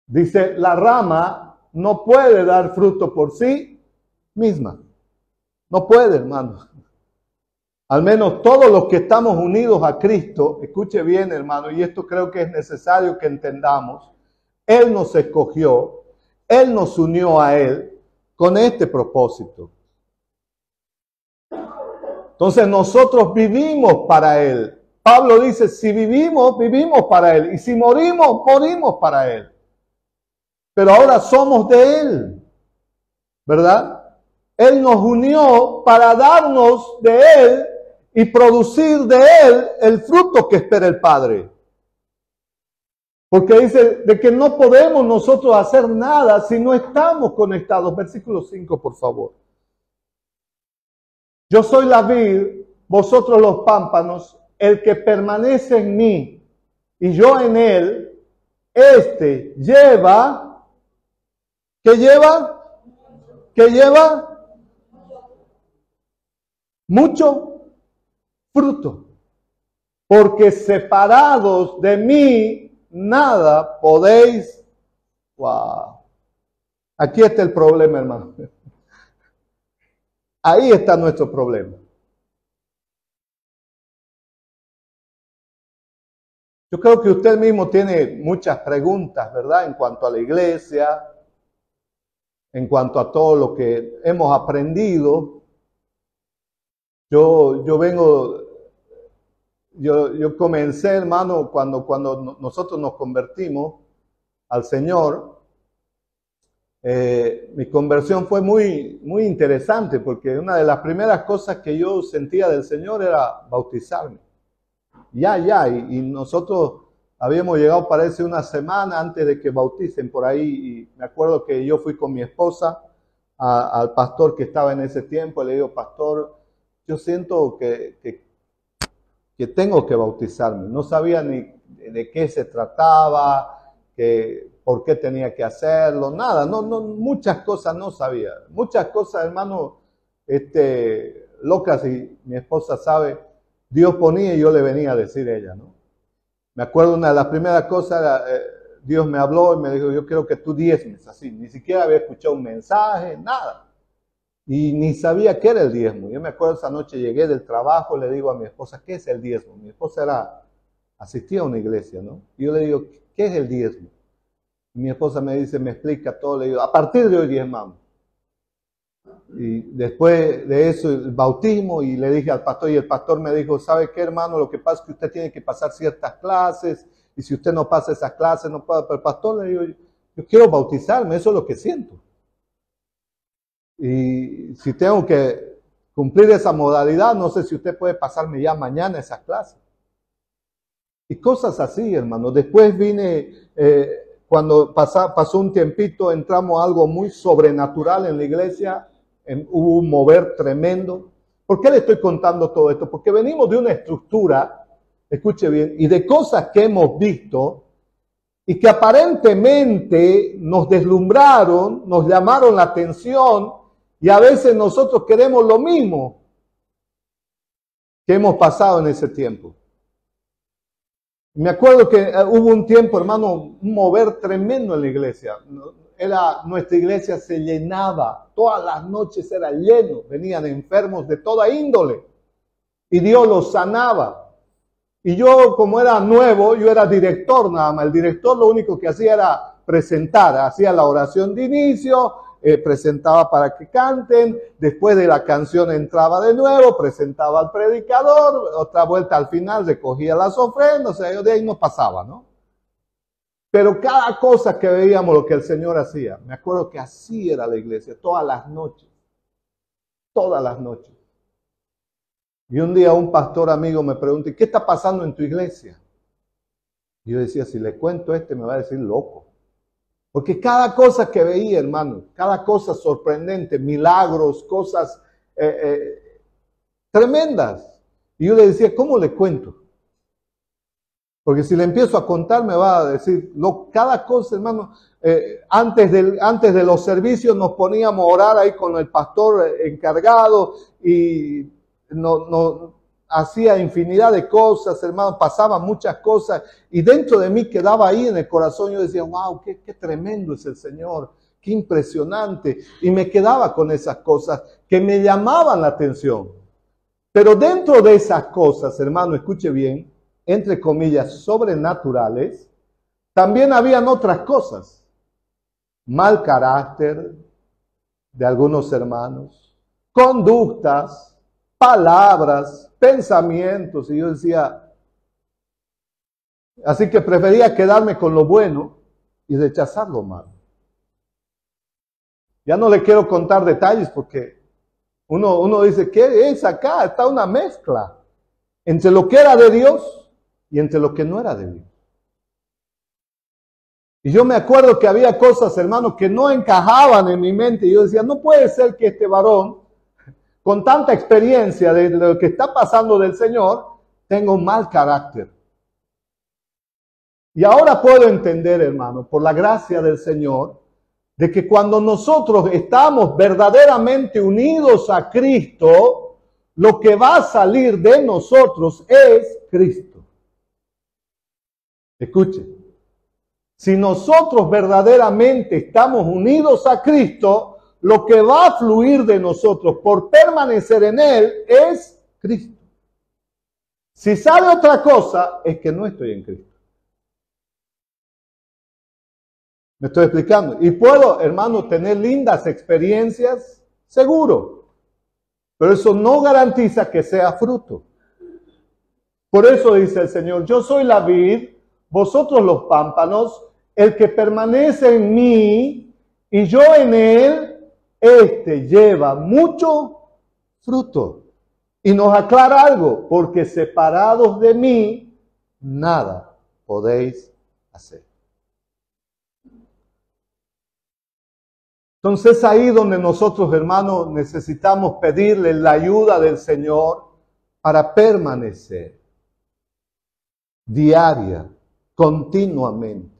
Dice, la rama no puede dar fruto por sí misma. No puede, hermano. Al menos todos los que estamos unidos a Cristo, escuche bien, hermano, y esto creo que es necesario que entendamos. Él nos escogió, Él nos unió a Él con este propósito. Entonces nosotros vivimos para Él. Pablo dice, si vivimos, vivimos para Él. Y si morimos, morimos para Él. Pero ahora somos de Él, ¿verdad? Él nos unió para darnos de Él y producir de Él el fruto que espera el Padre. Porque dice de que no podemos nosotros hacer nada si no estamos conectados. Versículo 5, por favor. Yo soy la vid, vosotros los pámpanos, el que permanece en mí y yo en él, este lleva, ¿qué lleva? ¿Qué lleva? Mucho fruto. Porque separados de mí, nada podéis. Wow. Aquí está el problema, hermano. Ahí está nuestro problema. Yo creo que usted mismo tiene muchas preguntas, ¿verdad? En cuanto a la iglesia, en cuanto a todo lo que hemos aprendido. Yo comencé, hermano, cuando nosotros nos convertimos al Señor. Mi conversión fue muy interesante porque una de las primeras cosas que yo sentía del Señor era bautizarme. Y nosotros habíamos llegado, parece, una semana antes de que bauticen por ahí, y me acuerdo que yo fui con mi esposa al pastor que estaba en ese tiempo, y le digo, pastor, yo siento que tengo que bautizarme. No sabía ni de qué se trataba, por qué tenía que hacerlo, nada, muchas cosas no sabía. Muchas cosas, hermano, locas, y mi esposa sabe, Dios ponía y yo le venía a decir a ella, ¿no? Me acuerdo una de las primeras cosas, Dios me habló y me dijo, yo quiero que tú diezmes, así. Ni siquiera había escuchado un mensaje, nada. Y ni sabía qué era el diezmo. Yo me acuerdo esa noche llegué del trabajo, le digo a mi esposa, ¿qué es el diezmo? Mi esposa asistía a una iglesia, ¿no? Y yo le digo, ¿qué es el diezmo? Y mi esposa me dice, me explica todo, le digo, a partir de hoy diezmamos. Y después de eso, el bautismo, y le dije al pastor, y el pastor me dijo, ¿sabe qué, hermano? Lo que pasa es que usted tiene que pasar ciertas clases, y si usted no pasa esas clases, no puede. Pero el pastor le digo, yo quiero bautizarme, eso es lo que siento. Y si tengo que cumplir esa modalidad, no sé si usted puede pasarme ya mañana esas clases. Y cosas así, hermano. Después vine, cuando pasó un tiempito, entramos a algo muy sobrenatural en la iglesia. Hubo un mover tremendo. ¿Por qué le estoy contando todo esto? Porque venimos de una estructura, escuche bien, y de cosas que hemos visto y que aparentemente nos deslumbraron, nos llamaron la atención, y a veces nosotros queremos lo mismo que hemos pasado en ese tiempo. Me acuerdo que hubo un tiempo, hermano, un mover tremendo en la iglesia. Nuestra iglesia se llenaba, todas las noches era lleno, venían enfermos de toda índole y Dios los sanaba. Y yo, como era nuevo, yo era director nada más. El director lo único que hacía era presentar, hacía la oración de inicio, presentaba para que canten, después de la canción entraba de nuevo, presentaba al predicador, otra vuelta al final recogía las ofrendas, o sea, yo de ahí no pasaba, ¿no? Pero cada cosa que veíamos lo que el Señor hacía, me acuerdo que así era la iglesia, todas las noches. Y un día un pastor amigo me preguntó, ¿qué está pasando en tu iglesia? Y yo decía, si le cuento me va a decir loco. Porque cada cosa que veía, hermano, cada cosa sorprendente, milagros, cosas tremendas. Y yo le decía, ¿cómo le cuento? Porque si le empiezo a contar me va a decir, cada cosa, hermano, antes de los servicios nos poníamos a orar ahí con el pastor encargado y no hacía infinidad de cosas, hermano, pasaban muchas cosas y dentro de mí quedaba ahí en el corazón, yo decía, wow, qué tremendo es el Señor, qué impresionante, y me quedaba con esas cosas que me llamaban la atención. Pero dentro de esas cosas, hermano, escuche bien, entre comillas, sobrenaturales, también habían otras cosas. Mal carácter de algunos hermanos, conductas, palabras, pensamientos. Y yo decía, así que prefería quedarme con lo bueno y rechazar lo malo. Ya no le quiero contar detalles porque uno dice, ¿qué es acá? Está una mezcla entre lo que era de Dios y entre lo que no era de Dios. Y yo me acuerdo que había cosas, hermano, que no encajaban en mi mente. Y yo decía, no puede ser que este varón, con tanta experiencia de lo que está pasando del Señor, tenga un mal carácter. Y ahora puedo entender, hermano, por la gracia del Señor, de que cuando nosotros estamos verdaderamente unidos a Cristo, lo que va a salir de nosotros es Cristo. Escuche, si nosotros verdaderamente estamos unidos a Cristo, lo que va a fluir de nosotros por permanecer en Él es Cristo. Si sale otra cosa, es que no estoy en Cristo. ¿Me estoy explicando? Y puedo, hermano, tener lindas experiencias, seguro, pero eso no garantiza que sea fruto. Por eso dice el Señor, yo soy la vid, vosotros los pámpanos, el que permanece en mí y yo en él, lleva mucho fruto. Y nos aclara algo, porque separados de mí, nada podéis hacer. Entonces ahí donde nosotros, hermanos, necesitamos pedirle la ayuda del Señor para permanecer diaria, continuamente.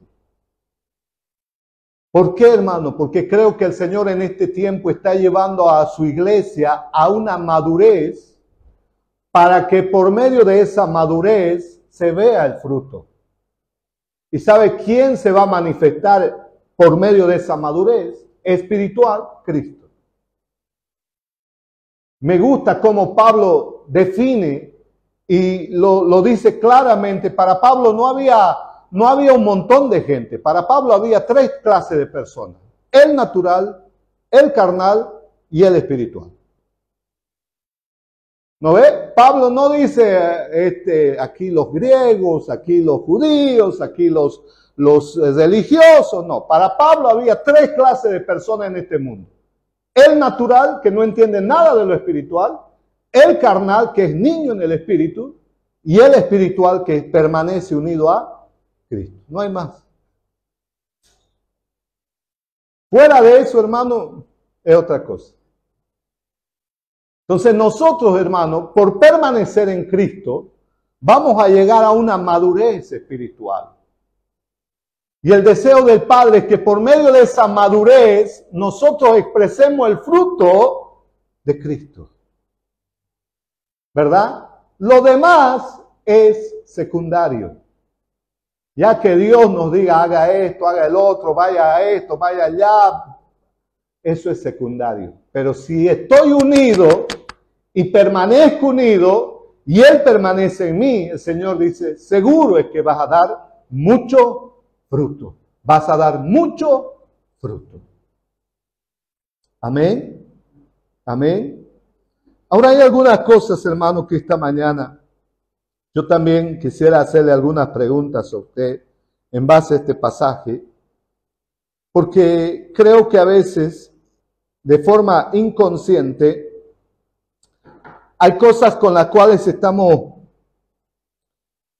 ¿Por qué, hermano? Porque creo que el Señor en este tiempo está llevando a su iglesia a una madurez para que por medio de esa madurez se vea el fruto. ¿Y sabe quién se va a manifestar por medio de esa madurez espiritual? Cristo. Me gusta cómo Pablo define y lo dice claramente. Para Pablo no había un montón de gente. Para Pablo había 3 clases de personas: el natural, el carnal y el espiritual. ¿No ve? Pablo no dice aquí los griegos, aquí los judíos, aquí los religiosos. No, para Pablo había 3 clases de personas en este mundo: el natural, que no entiende nada de lo espiritual; el carnal, que es niño en el espíritu; y el espiritual, que permanece unido a Cristo. No hay más. Fuera de eso, hermano, es otra cosa. Entonces nosotros, hermano, por permanecer en Cristo, vamos a llegar a una madurez espiritual. Y el deseo del Padre es que por medio de esa madurez nosotros expresemos el fruto de Cristo. ¿Verdad? Lo demás es secundario. Ya que Dios nos diga, haga esto, haga el otro, vaya a esto, vaya allá, eso es secundario. Pero si estoy unido y permanezco unido y Él permanece en mí, el Señor dice, seguro es que vas a dar mucho fruto. Vas a dar mucho fruto. Amén. Amén. Ahora hay algunas cosas, hermano, que esta mañana yo también quisiera hacerle algunas preguntas a usted en base a este pasaje, porque creo que a veces, de forma inconsciente, hay cosas con las cuales estamos,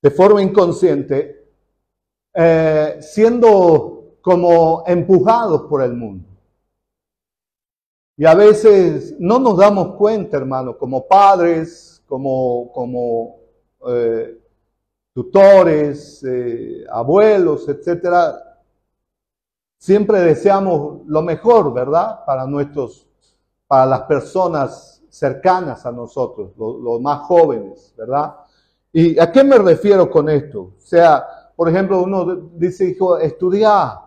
de forma inconsciente, siendo como empujados por el mundo. Y a veces no nos damos cuenta, hermano, como padres, como tutores, abuelos, etcétera, siempre deseamos lo mejor, ¿verdad? Para las personas cercanas a nosotros, los más jóvenes, ¿verdad? ¿Y a qué me refiero con esto? O sea, por ejemplo, uno dice, hijo, estudia,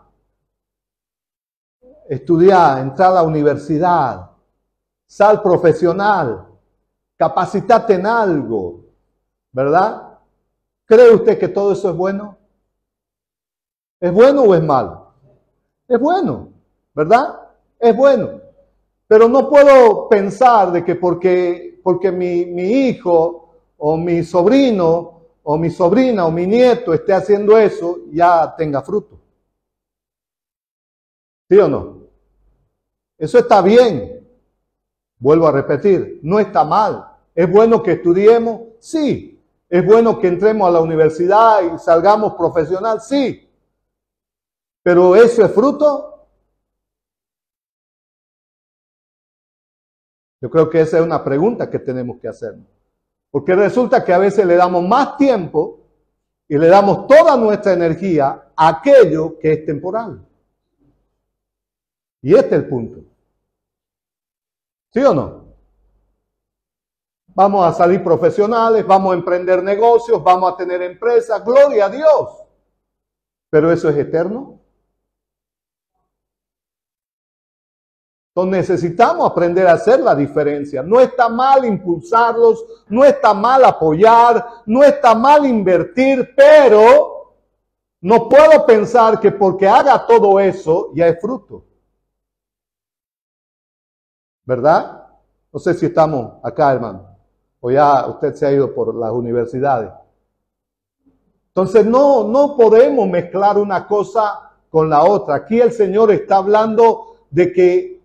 entra a la universidad, sal profesional, capacitate en algo, ¿verdad? ¿Cree usted que todo eso es bueno? ¿Es bueno o es malo? Es bueno, ¿verdad? Es bueno. Pero no puedo pensar de que porque mi hijo o mi sobrino o mi sobrina o mi nieto esté haciendo eso, ya tenga fruto. ¿Sí o no? Eso está bien. Vuelvo a repetir, no está mal. ¿Es bueno que estudiemos? Sí. ¿Es bueno que entremos a la universidad y salgamos profesional? Sí. ¿Pero eso es fruto? Yo creo que esa es una pregunta que tenemos que hacernos. Porque resulta que a veces le damos más tiempo y le damos toda nuestra energía a aquello que es temporal. Y este es el punto. ¿Sí o no? Vamos a salir profesionales, vamos a emprender negocios, vamos a tener empresas, gloria a Dios. ¿Pero eso es eterno? Entonces necesitamos aprender a hacer la diferencia. No está mal impulsarlos, no está mal apoyar, no está mal invertir, pero no puedo pensar que porque haga todo eso ya es fruto. ¿Verdad? No sé si estamos acá, hermano. O ya usted se ha ido por las universidades. Entonces no podemos mezclar una cosa con la otra. Aquí el Señor está hablando de que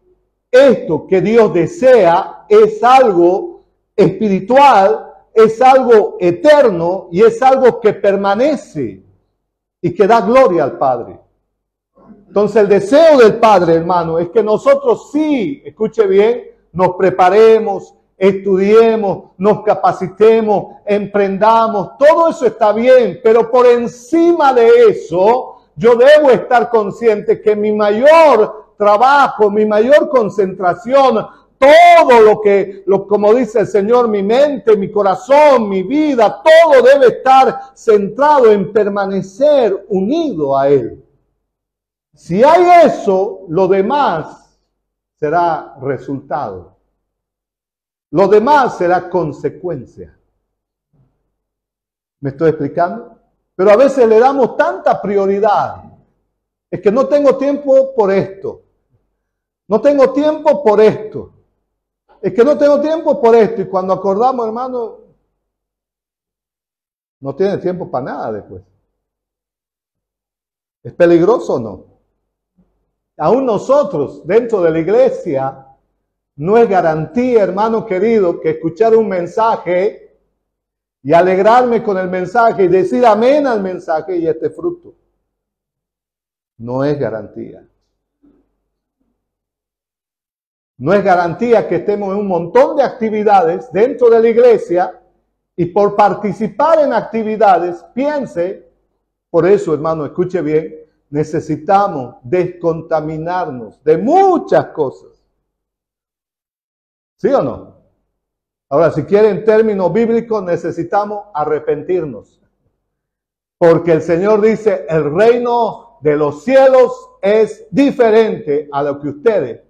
esto que Dios desea es algo espiritual, es algo eterno y es algo que permanece y que da gloria al Padre. Entonces el deseo del Padre, hermano, es que nosotros sí, escuche bien, nos preparemos, estudiemos, nos capacitemos, emprendamos, todo eso está bien, pero por encima de eso yo debo estar consciente que mi mayor trabajo, mi mayor concentración, todo como dice el Señor, mi mente, mi corazón, mi vida, todo debe estar centrado en permanecer unido a Él. Si hay eso, lo demás será resultado. Lo demás será consecuencia. ¿Me estoy explicando? Pero a veces le damos tanta prioridad. Es que no tengo tiempo por esto. No tengo tiempo por esto. Es que no tengo tiempo por esto. Y cuando acordamos, hermano, no tiene tiempo para nada después. ¿Es peligroso o no? Aún nosotros, dentro de la iglesia, no es garantía, hermano querido, que escuchar un mensaje y alegrarme con el mensaje y decir amén al mensaje y este fruto. No es garantía. No es garantía que estemos en un montón de actividades dentro de la iglesia y por participar en actividades, piense, por eso, hermano, escuche bien, necesitamos descontaminarnos de muchas cosas. ¿Sí o no? Ahora, si quieren términos bíblicos, necesitamos arrepentirnos. Porque el Señor dice, el reino de los cielos es diferente a lo que ustedes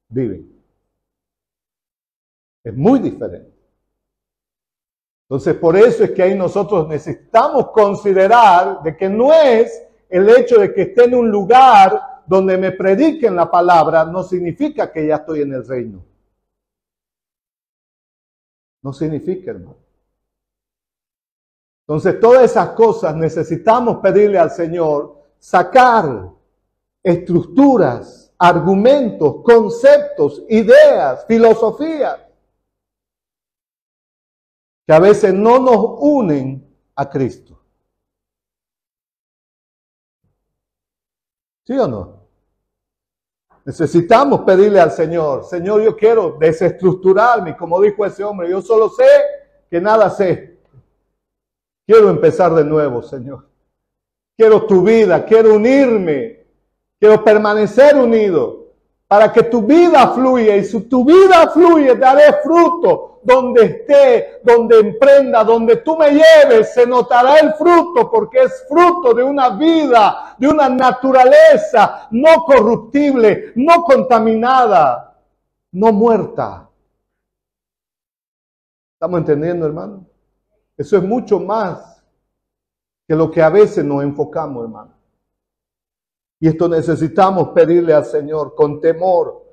viven. Es muy diferente. Entonces, por eso es que ahí nosotros necesitamos considerar de que no es el hecho de que esté en un lugar donde me prediquen la palabra, no significa que ya estoy en el reino. No significa, hermano. Entonces, todas esas cosas necesitamos pedirle al Señor, sacar estructuras, argumentos, conceptos, ideas, filosofías, que a veces no nos unen a Cristo. ¿Sí o no? Necesitamos pedirle al Señor, Señor, yo quiero desestructurarme, como dijo ese hombre, yo solo sé que nada sé. Quiero empezar de nuevo, Señor. Quiero tu vida, quiero unirme, quiero permanecer unido, para que tu vida fluya, y si tu vida fluye, daré fruto. Donde esté, donde emprenda, donde tú me lleves, se notará el fruto, porque es fruto de una vida, de una naturaleza no corruptible, no contaminada, no muerta. ¿Estamos entendiendo, hermano? Eso es mucho más que lo que a veces nos enfocamos, hermano. Y esto necesitamos pedirle al Señor con temor.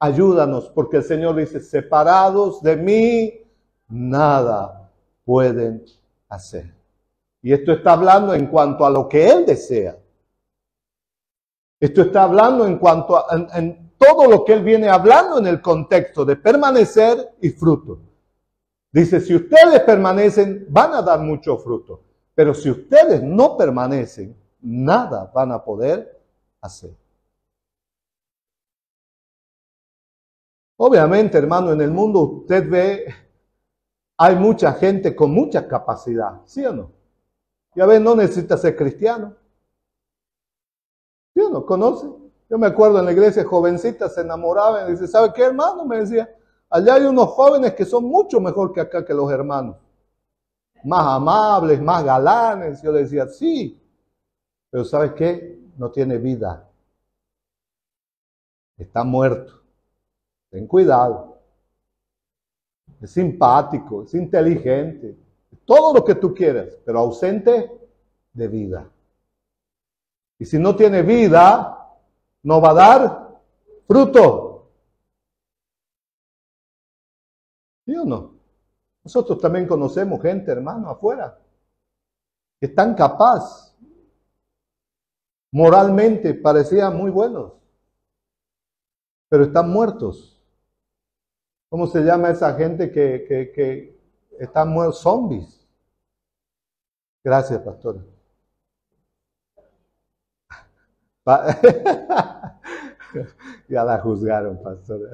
Ayúdanos, porque el Señor dice, separados de mí, nada pueden hacer. Y esto está hablando en cuanto a lo que Él desea. Esto está hablando en cuanto a en todo lo que Él viene hablando en el contexto de permanecer y fruto. Dice, si ustedes permanecen, van a dar mucho fruto. Pero si ustedes no permanecen, nada van a poder hacer. Obviamente, hermano, en el mundo usted ve, hay mucha gente con mucha capacidad, ¿sí o no? Ya ven, no necesita ser cristiano. ¿Sí o no? ¿Conoce? Yo me acuerdo en la iglesia, jovencitas se enamoraban y dice, ¿sabe qué, hermano? Me decía, allá hay unos jóvenes que son mucho mejor que acá que los hermanos. Más amables, más galanes. Yo le decía, sí, pero ¿sabe qué? No tiene vida. Está muerto. Ten cuidado. Es simpático, es inteligente, todo lo que tú quieras, pero ausente de vida. Y si no tiene vida, no va a dar fruto. ¿Sí o no? Nosotros también conocemos gente, hermano, afuera, que están capaz, moralmente parecían muy buenos, pero están muertos. ¿Cómo se llama esa gente que están muertos? Zombies. Gracias, pastor. Ya la juzgaron, pastor.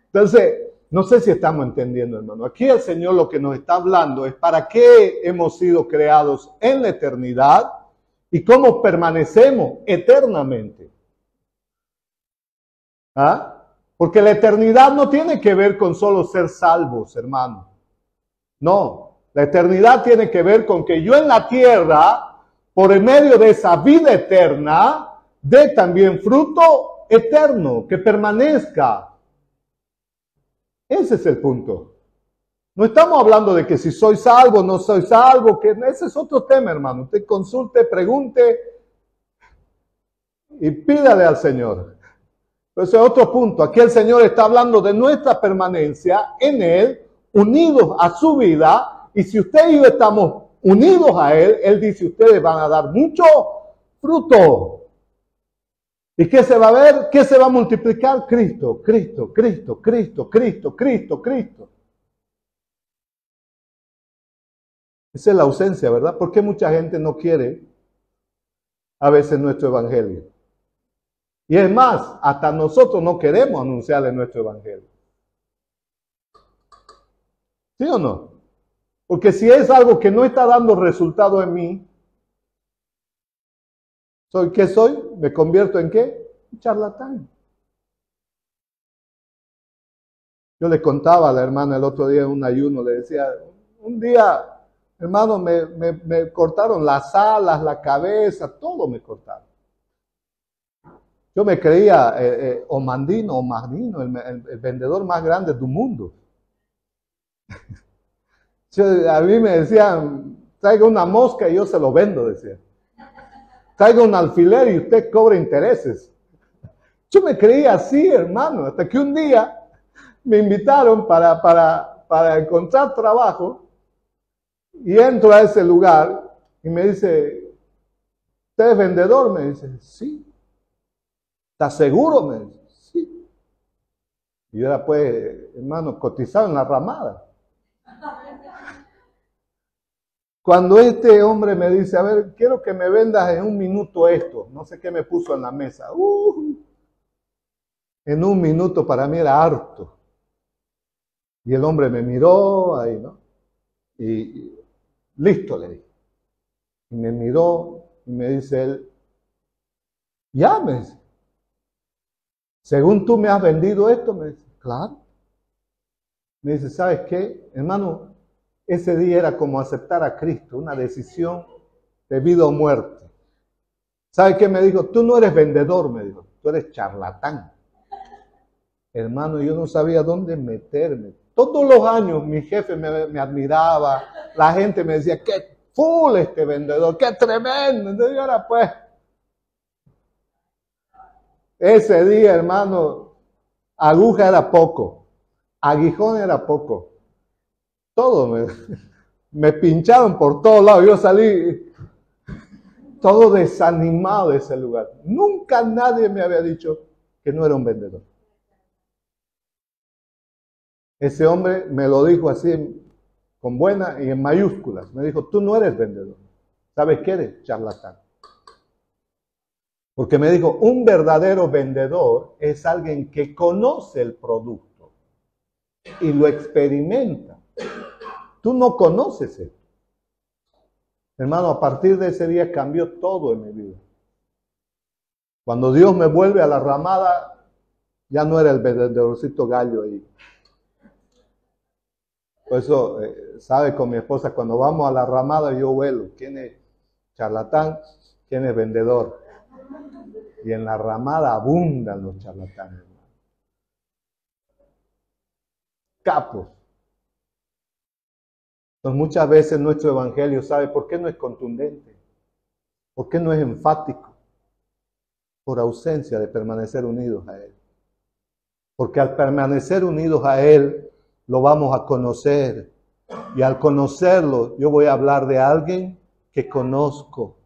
Entonces, No sé si estamos entendiendo, hermano. Aquí el Señor lo que nos está hablando es para qué hemos sido creados en la eternidad y cómo permanecemos eternamente. ¿Ah? Porque la eternidad no tiene que ver con solo ser salvos, hermano. No, la eternidad tiene que ver con que yo en la tierra, por el medio de esa vida eterna, dé también fruto eterno, que permanezca. Ese es el punto. No estamos hablando de que si soy salvo, no soy salvo, que ese es otro tema, hermano. Usted consulte, pregunte y pídale al Señor. Ese es otro punto. Aquí el Señor está hablando de nuestra permanencia en Él, unidos a su vida. Y si usted y yo estamos unidos a Él, Él dice, ustedes van a dar mucho fruto. ¿Y qué se va a ver? ¿Qué se va a multiplicar? Cristo, Cristo, Cristo, Cristo, Cristo, Cristo, Cristo. Esa es la ausencia, ¿verdad? ¿Por qué mucha gente no quiere a veces nuestro evangelio? Y es más, hasta nosotros no queremos anunciarle nuestro evangelio. ¿Sí o no? Porque si es algo que no está dando resultado en mí, ¿qué soy? ¿Me convierto en qué? Un charlatán. Yo le contaba a la hermana el otro día en un ayuno, le decía, un día, hermano, me cortaron las alas, la cabeza, todo me cortaron. Yo me creía Omandino, el vendedor más grande del mundo. A mí me decían, traiga una mosca y yo se lo vendo, decía. Traiga un alfiler y usted cobra intereses. Yo me creía así, hermano, hasta que un día me invitaron para encontrar trabajo y entro a ese lugar y me dice, ¿usted es vendedor? Me dice, sí. ¿Estás seguro? Me dice, sí. Y yo era pues, hermano, cotizado en la ramada. Cuando este hombre me dice, a ver, quiero que me vendas en un minuto esto, no sé qué me puso en la mesa. En un minuto para mí era harto. Y el hombre me miró ahí, ¿no? Y listo, le dije. Y me miró y me dice él, ya, me dice, según tú me has vendido esto, me dice, claro. Me dice, ¿sabes qué? Hermano, ese día era como aceptar a Cristo, una decisión de vida o muerte. ¿Sabes qué me dijo? Tú no eres vendedor, me dijo, tú eres charlatán. Hermano, yo no sabía dónde meterme. Todos los años mi jefe me admiraba, la gente me decía, qué full este vendedor, qué tremendo. Entonces yo era pues, ese día, hermano, aguja era poco, aguijón era poco. Todo me pincharon por todos lados. Yo salí todo desanimado de ese lugar. Nunca nadie me había dicho que no era un vendedor. Ese hombre me lo dijo así, con buena y en mayúsculas. Me dijo, tú no eres vendedor. ¿Sabes qué eres? Charlatán. Porque me dijo, un verdadero vendedor es alguien que conoce el producto y lo experimenta. Tú no conoces esto. Hermano, a partir de ese día cambió todo en mi vida. Cuando Dios me vuelve a la ramada, ya no era el vendedorcito gallo ahí. Por eso, sabe, con mi esposa, cuando vamos a la ramada yo vuelo. ¿Quién es charlatán? ¿Quién es vendedor? Y en la ramada abundan los charlatanes. Capos. Entonces muchas veces nuestro evangelio, ¿sabe por qué no es contundente? ¿Por qué no es enfático? Por ausencia de permanecer unidos a Él. Porque al permanecer unidos a Él, lo vamos a conocer. Y al conocerlo, yo voy a hablar de alguien que conozco.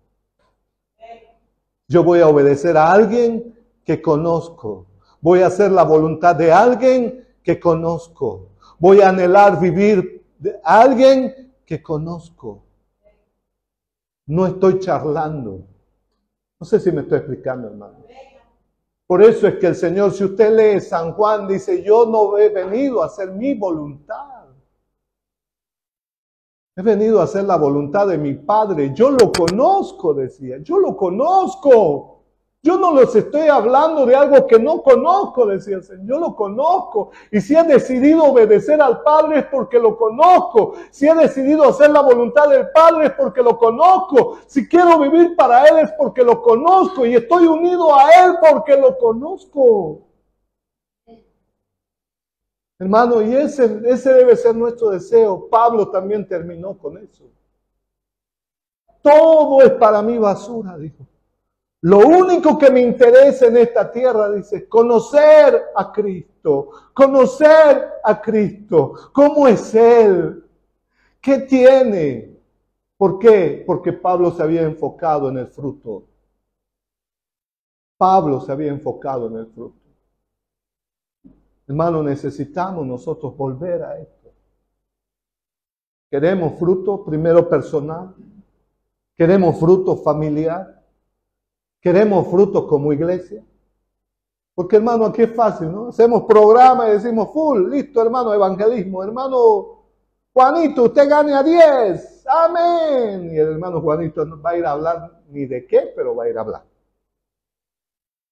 Yo voy a obedecer a alguien que conozco. Voy a hacer la voluntad de alguien que conozco. Voy a anhelar vivir de alguien que conozco. No estoy charlando. No sé si me estoy explicando, hermano. Por eso es que el Señor, si usted lee San Juan, dice, yo no he venido a hacer mi voluntad. He venido a hacer la voluntad de mi Padre. Yo lo conozco, decía. Yo lo conozco. Yo no les estoy hablando de algo que no conozco, decía el Señor. Yo lo conozco. Y si he decidido obedecer al Padre es porque lo conozco. Si he decidido hacer la voluntad del Padre es porque lo conozco. Si quiero vivir para Él es porque lo conozco. Y estoy unido a Él porque lo conozco. Hermano, y ese debe ser nuestro deseo. Pablo también terminó con eso. Todo es para mí basura, dijo. Lo único que me interesa en esta tierra, dice, conocer a Cristo. Conocer a Cristo. ¿Cómo es Él? ¿Qué tiene? ¿Por qué? Porque Pablo se había enfocado en el fruto. Pablo se había enfocado en el fruto. Hermano, necesitamos nosotros volver a esto. Queremos fruto, primero personal. Queremos fruto familiar. Queremos frutos como iglesia. Porque, hermano, aquí es fácil, ¿no? Hacemos programa y decimos, full, listo, hermano, evangelismo. Hermano Juanito, usted gane a 10. Amén. Y el hermano Juanito no va a ir a hablar ni de qué, pero va a ir a hablar.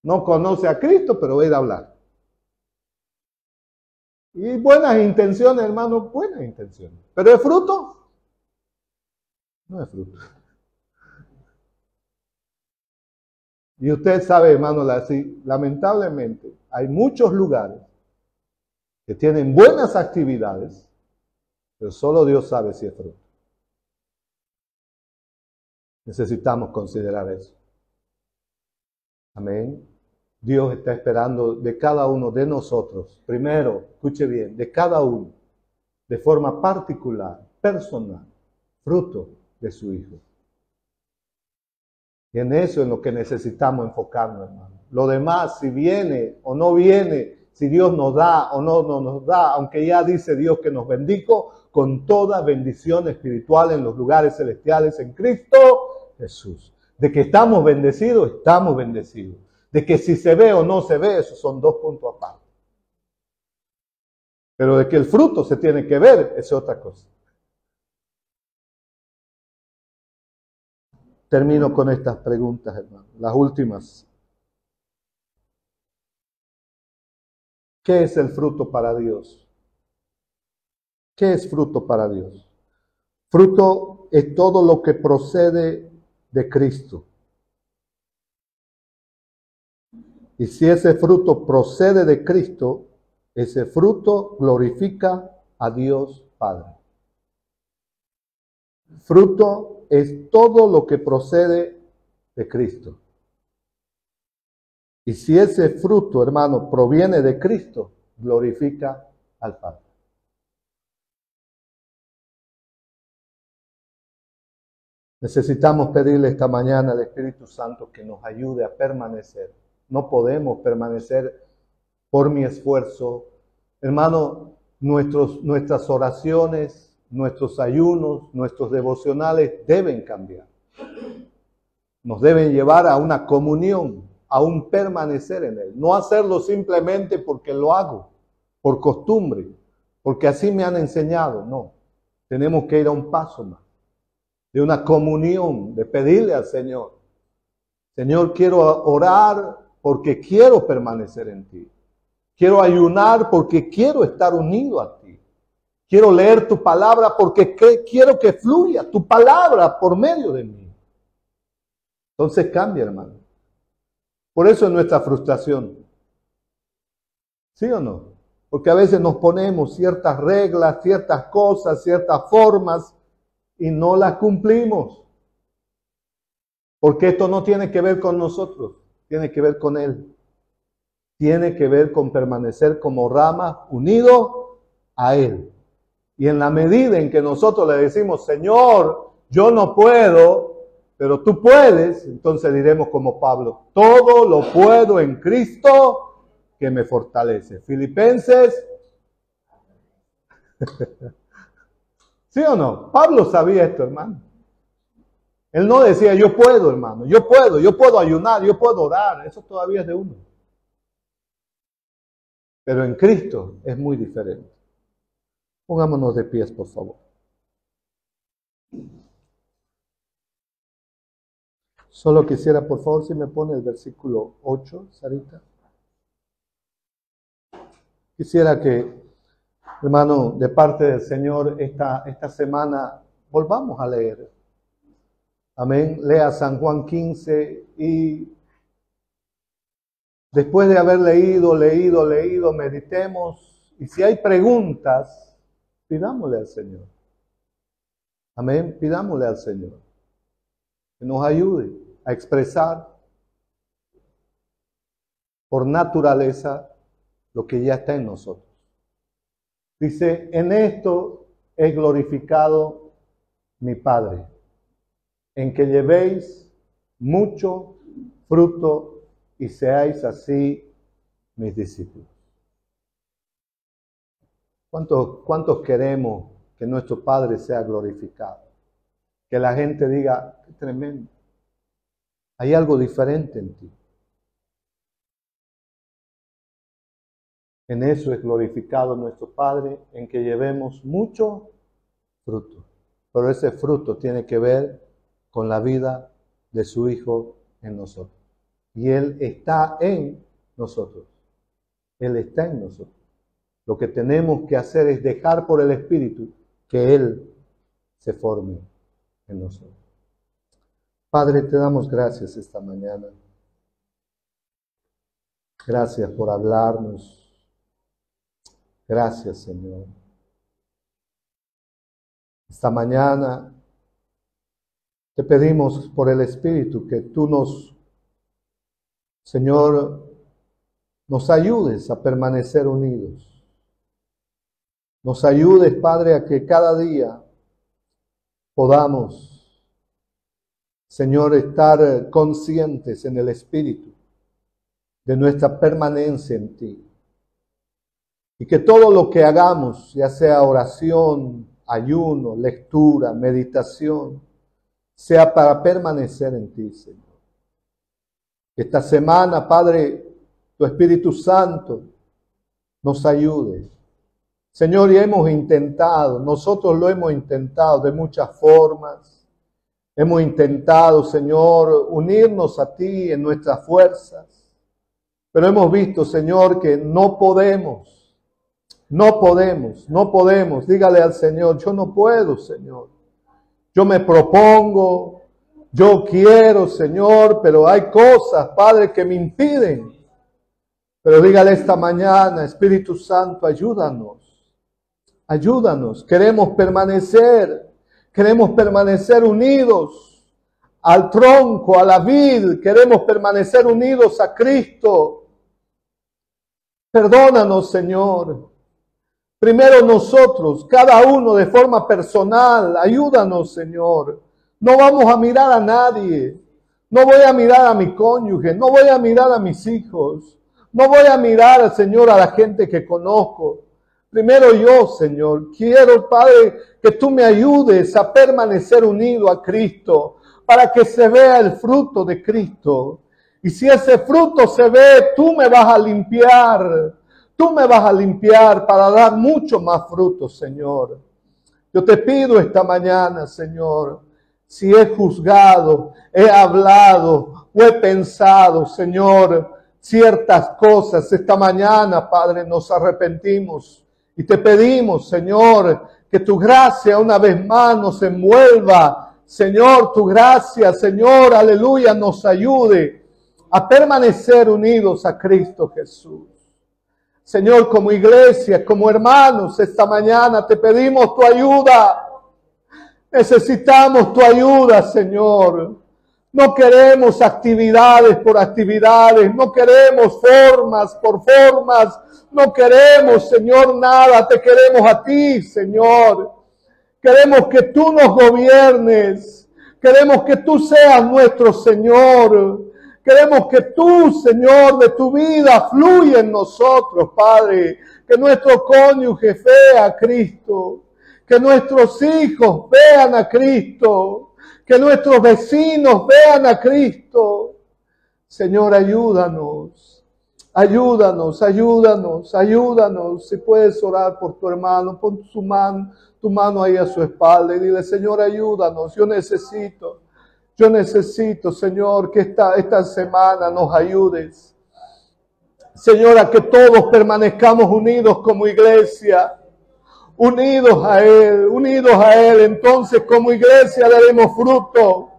No conoce a Cristo, pero va a ir a hablar. Y buenas intenciones, hermano, buenas intenciones. ¿Pero es fruto? No es fruto. Y usted sabe, hermano, lamentablemente hay muchos lugares que tienen buenas actividades, pero solo Dios sabe si es fruto. Necesitamos considerar eso. Amén. Dios está esperando de cada uno de nosotros, primero, escuche bien, de cada uno, de forma particular, personal, fruto de su Hijo. Y en eso es lo que necesitamos enfocarnos, hermano. Lo demás, si viene o no viene, si Dios nos da o no nos da, aunque ya dice Dios que nos bendijo con toda bendición espiritual en los lugares celestiales en Cristo Jesús. De que estamos bendecidos, estamos bendecidos. De que si se ve o no se ve, esos son dos puntos aparte. Pero de que el fruto se tiene que ver, es otra cosa. Termino con estas preguntas, hermano, las últimas. ¿Qué es el fruto para Dios? ¿Qué es fruto para Dios? Fruto es todo lo que procede de Cristo. Y si ese fruto procede de Cristo, ese fruto glorifica a Dios Padre. Fruto es todo lo que procede de Cristo. Y si ese fruto, hermano, proviene de Cristo, glorifica al Padre. Necesitamos pedirle esta mañana al Espíritu Santo que nos ayude a permanecer. No podemos permanecer por mi esfuerzo. Hermano, nuestras oraciones, nuestros ayunos, nuestros devocionales deben cambiar. Nos deben llevar a una comunión, a un permanecer en Él. No hacerlo simplemente porque lo hago, por costumbre, porque así me han enseñado. No, tenemos que ir a un paso más, de una comunión, de pedirle al Señor. Señor, quiero orar porque quiero permanecer en ti. Quiero ayunar porque quiero estar unido a ti. Quiero leer tu palabra porque quiero que fluya tu palabra por medio de mí. Entonces cambia, hermano. Por eso es nuestra frustración. ¿Sí o no? Porque a veces nos ponemos ciertas reglas, ciertas cosas, ciertas formas y no las cumplimos. Porque esto no tiene que ver con nosotros, tiene que ver con Él. Tiene que ver con permanecer como ramas unidos a Él. Y en la medida en que nosotros le decimos, Señor, yo no puedo, pero tú puedes, entonces diremos como Pablo, todo lo puedo en Cristo que me fortalece. Filipenses. ¿Sí o no? Pablo sabía esto, hermano. Él no decía, yo puedo, hermano, yo puedo ayunar, yo puedo orar. Eso todavía es de uno. Pero en Cristo es muy diferente. Pongámonos de pies, por favor. Solo quisiera, por favor, si me pone el versículo 8, Sarita. Quisiera que, hermano, de parte del Señor, esta semana volvamos a leer. Amén. Lea San Juan 15 y después de haber leído, meditemos. Y si hay preguntas, pidámosle al Señor. Amén. Pidámosle al Señor que nos ayude a expresar por naturaleza lo que ya está en nosotros. Dice, en esto es glorificado mi Padre, en que llevéis mucho fruto y seáis así mis discípulos. ¿Cuántos queremos que nuestro Padre sea glorificado? Que la gente diga, qué tremendo, hay algo diferente en ti. En eso es glorificado nuestro Padre, en que llevemos mucho fruto. Pero ese fruto tiene que ver con la vida de su Hijo en nosotros. Y Él está en nosotros. Él está en nosotros. Lo que tenemos que hacer es dejar por el Espíritu que Él se forme en nosotros. Padre, te damos gracias esta mañana. Gracias por hablarnos. Gracias, Señor. Esta mañana te pedimos por el Espíritu que tú Señor, nos ayudes a permanecer unidos. Nos ayudes, Padre, a que cada día podamos, Señor, estar conscientes en el Espíritu de nuestra permanencia en ti. Y que todo lo que hagamos, ya sea oración, ayuno, lectura, meditación, sea para permanecer en ti, Señor. Esta semana, Padre, tu Espíritu Santo nos ayude. Señor, y nosotros lo hemos intentado de muchas formas. Hemos intentado, Señor, unirnos a ti en nuestras fuerzas. Pero hemos visto, Señor, que no podemos. Dígale al Señor, yo no puedo, Señor. Yo me propongo, yo quiero, Señor, pero hay cosas, Padre, que me impiden. Pero dígale esta mañana, Espíritu Santo, ayúdanos. Ayúdanos. Queremos permanecer unidos al tronco, a la vid. Queremos permanecer unidos a Cristo. Perdónanos, Señor. Primero nosotros, cada uno de forma personal, ayúdanos, Señor. No vamos a mirar a nadie. No voy a mirar a mi cónyuge, no voy a mirar a mis hijos. No voy a mirar, Señor, a la gente que conozco. Primero yo, Señor. Quiero, Padre, que tú me ayudes a permanecer unido a Cristo para que se vea el fruto de Cristo. Y si ese fruto se ve, tú me vas a limpiar. Tú me vas a limpiar para dar mucho más fruto, Señor. Yo te pido esta mañana, Señor, si he juzgado, he hablado o he pensado, Señor, ciertas cosas, esta mañana, Padre, nos arrepentimos y te pedimos, Señor, que tu gracia una vez más nos envuelva. Señor, tu gracia, Señor, aleluya, nos ayude a permanecer unidos a Cristo Jesús. Señor, como iglesia, como hermanos, esta mañana te pedimos tu ayuda. Necesitamos tu ayuda, Señor. No queremos actividades por actividades, no queremos formas por formas, no queremos, Señor, nada, te queremos a ti, Señor. Queremos que tú nos gobiernes, queremos que tú seas nuestro Señor. Queremos que tú, Señor, de tu vida fluya en nosotros, Padre. Que nuestro cónyuge vea a Cristo. Que nuestros hijos vean a Cristo. Que nuestros vecinos vean a Cristo. Señor, ayúdanos Ayúdanos, ayúdanos, ayúdanos. Si puedes orar por tu hermano, pon tu mano ahí a su espalda y dile, Señor, ayúdanos. Yo necesito, Señor, que esta semana nos ayudes. Señor, a que todos permanezcamos unidos como iglesia. Unidos a Él. Entonces, como iglesia daremos fruto.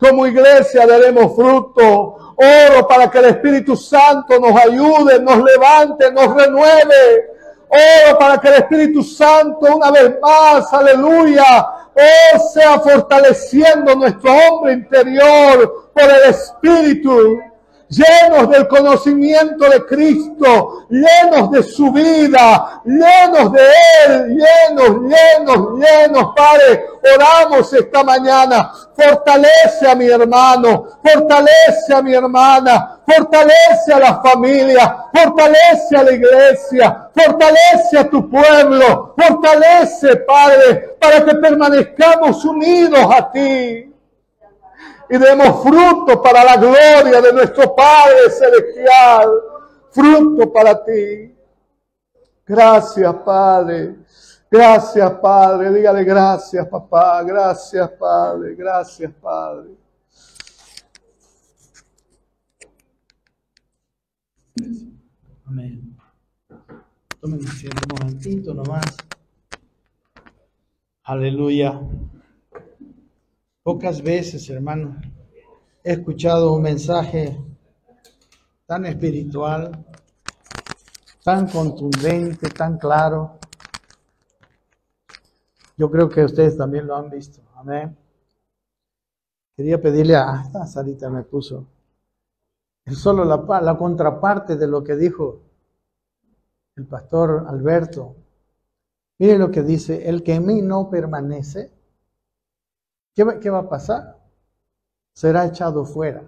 Como iglesia daremos fruto. Oro para que el Espíritu Santo nos ayude, nos levante, nos renueve. Oro para que el Espíritu Santo una vez más, aleluya, sea fortaleciendo nuestro hombre interior por el Espíritu. Llenos del conocimiento de Cristo, llenos de su vida, llenos de Él, llenos, Padre. Oramos esta mañana, fortalece a mi hermano, fortalece a mi hermana, fortalece a la familia, fortalece a la iglesia, fortalece a tu pueblo, fortalece, Padre, para que permanezcamos unidos a ti. Y demos fruto para la gloria de nuestro Padre Celestial. Fruto para ti. Gracias, Padre. Gracias, Padre. Dígale gracias, papá. Gracias, Padre. Gracias, Padre. Amén. Tomen un momentito nomás. Aleluya. Pocas veces, hermano, he escuchado un mensaje tan espiritual, tan contundente, tan claro. Yo creo que ustedes también lo han visto. Amén. Quería pedirle a esta Sarita me puso solo la contraparte de lo que dijo el pastor Alberto. Mire lo que dice: el que en mí no permanece, ¿qué va a pasar? Será echado fuera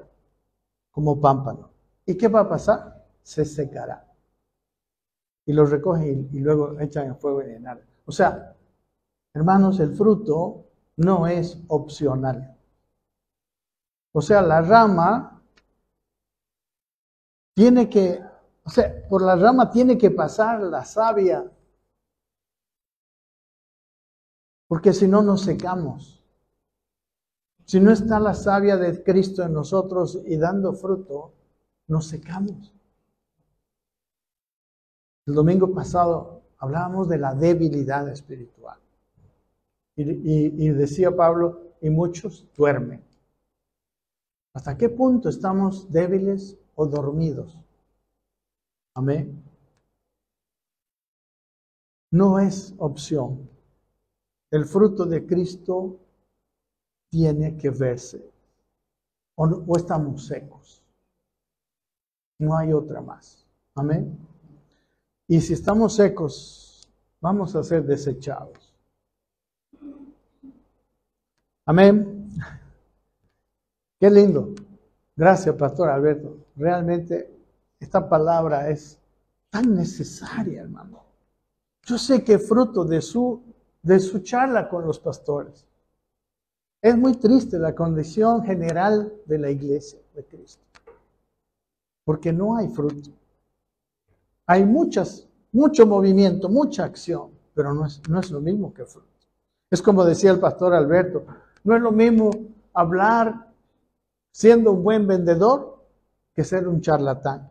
como pámpano. ¿Y qué va a pasar? Se secará. Y lo recogen y luego echan en fuego y en arde. O sea, hermanos, el fruto no es opcional. O sea, la rama por la rama tiene que pasar la savia. Porque si no, nos secamos. Si no está la savia de Cristo en nosotros y dando fruto, nos secamos. El domingo pasado hablábamos de la debilidad espiritual. Y decía Pablo, y muchos duermen. ¿Hasta qué punto estamos débiles o dormidos? Amén. No es opción. El fruto de Cristo tiene que verse. O estamos secos. No hay otra más. Amén. Y si estamos secos, vamos a ser desechados. Amén. Qué lindo. Gracias, Pastor Alberto. Realmente esta palabra es tan necesaria, hermano. Yo sé que fruto de su charla con los pastores. Es muy triste la condición general de la iglesia de Cristo. Porque no hay fruto. Hay mucho movimiento, mucha acción, pero no es lo mismo que fruto. Es como decía el pastor Alberto, no es lo mismo hablar siendo un buen vendedor que ser un charlatán.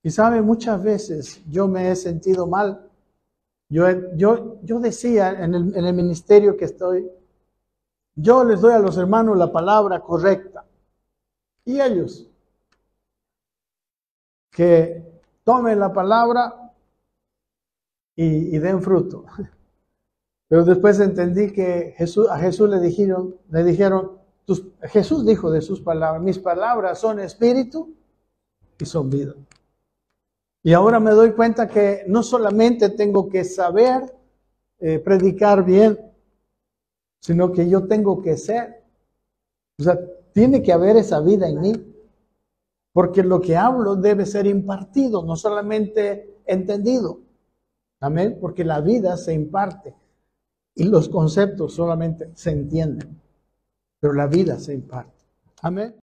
Y sabe, muchas veces yo me he sentido mal. Yo decía en el ministerio que estoy, yo les doy a los hermanos la palabra correcta. Y ellos, que tomen la palabra y den fruto. Pero después entendí que a Jesús le dijeron, Jesús dijo de sus palabras, mis palabras son espíritu y son vida. Y ahora me doy cuenta que no solamente tengo que saber predicar bien, sino que yo tengo que ser. O sea, tiene que haber esa vida en mí. Porque lo que hablo debe ser impartido, no solamente entendido. Amén. Porque la vida se imparte. Y los conceptos solamente se entienden. Pero la vida se imparte. Amén.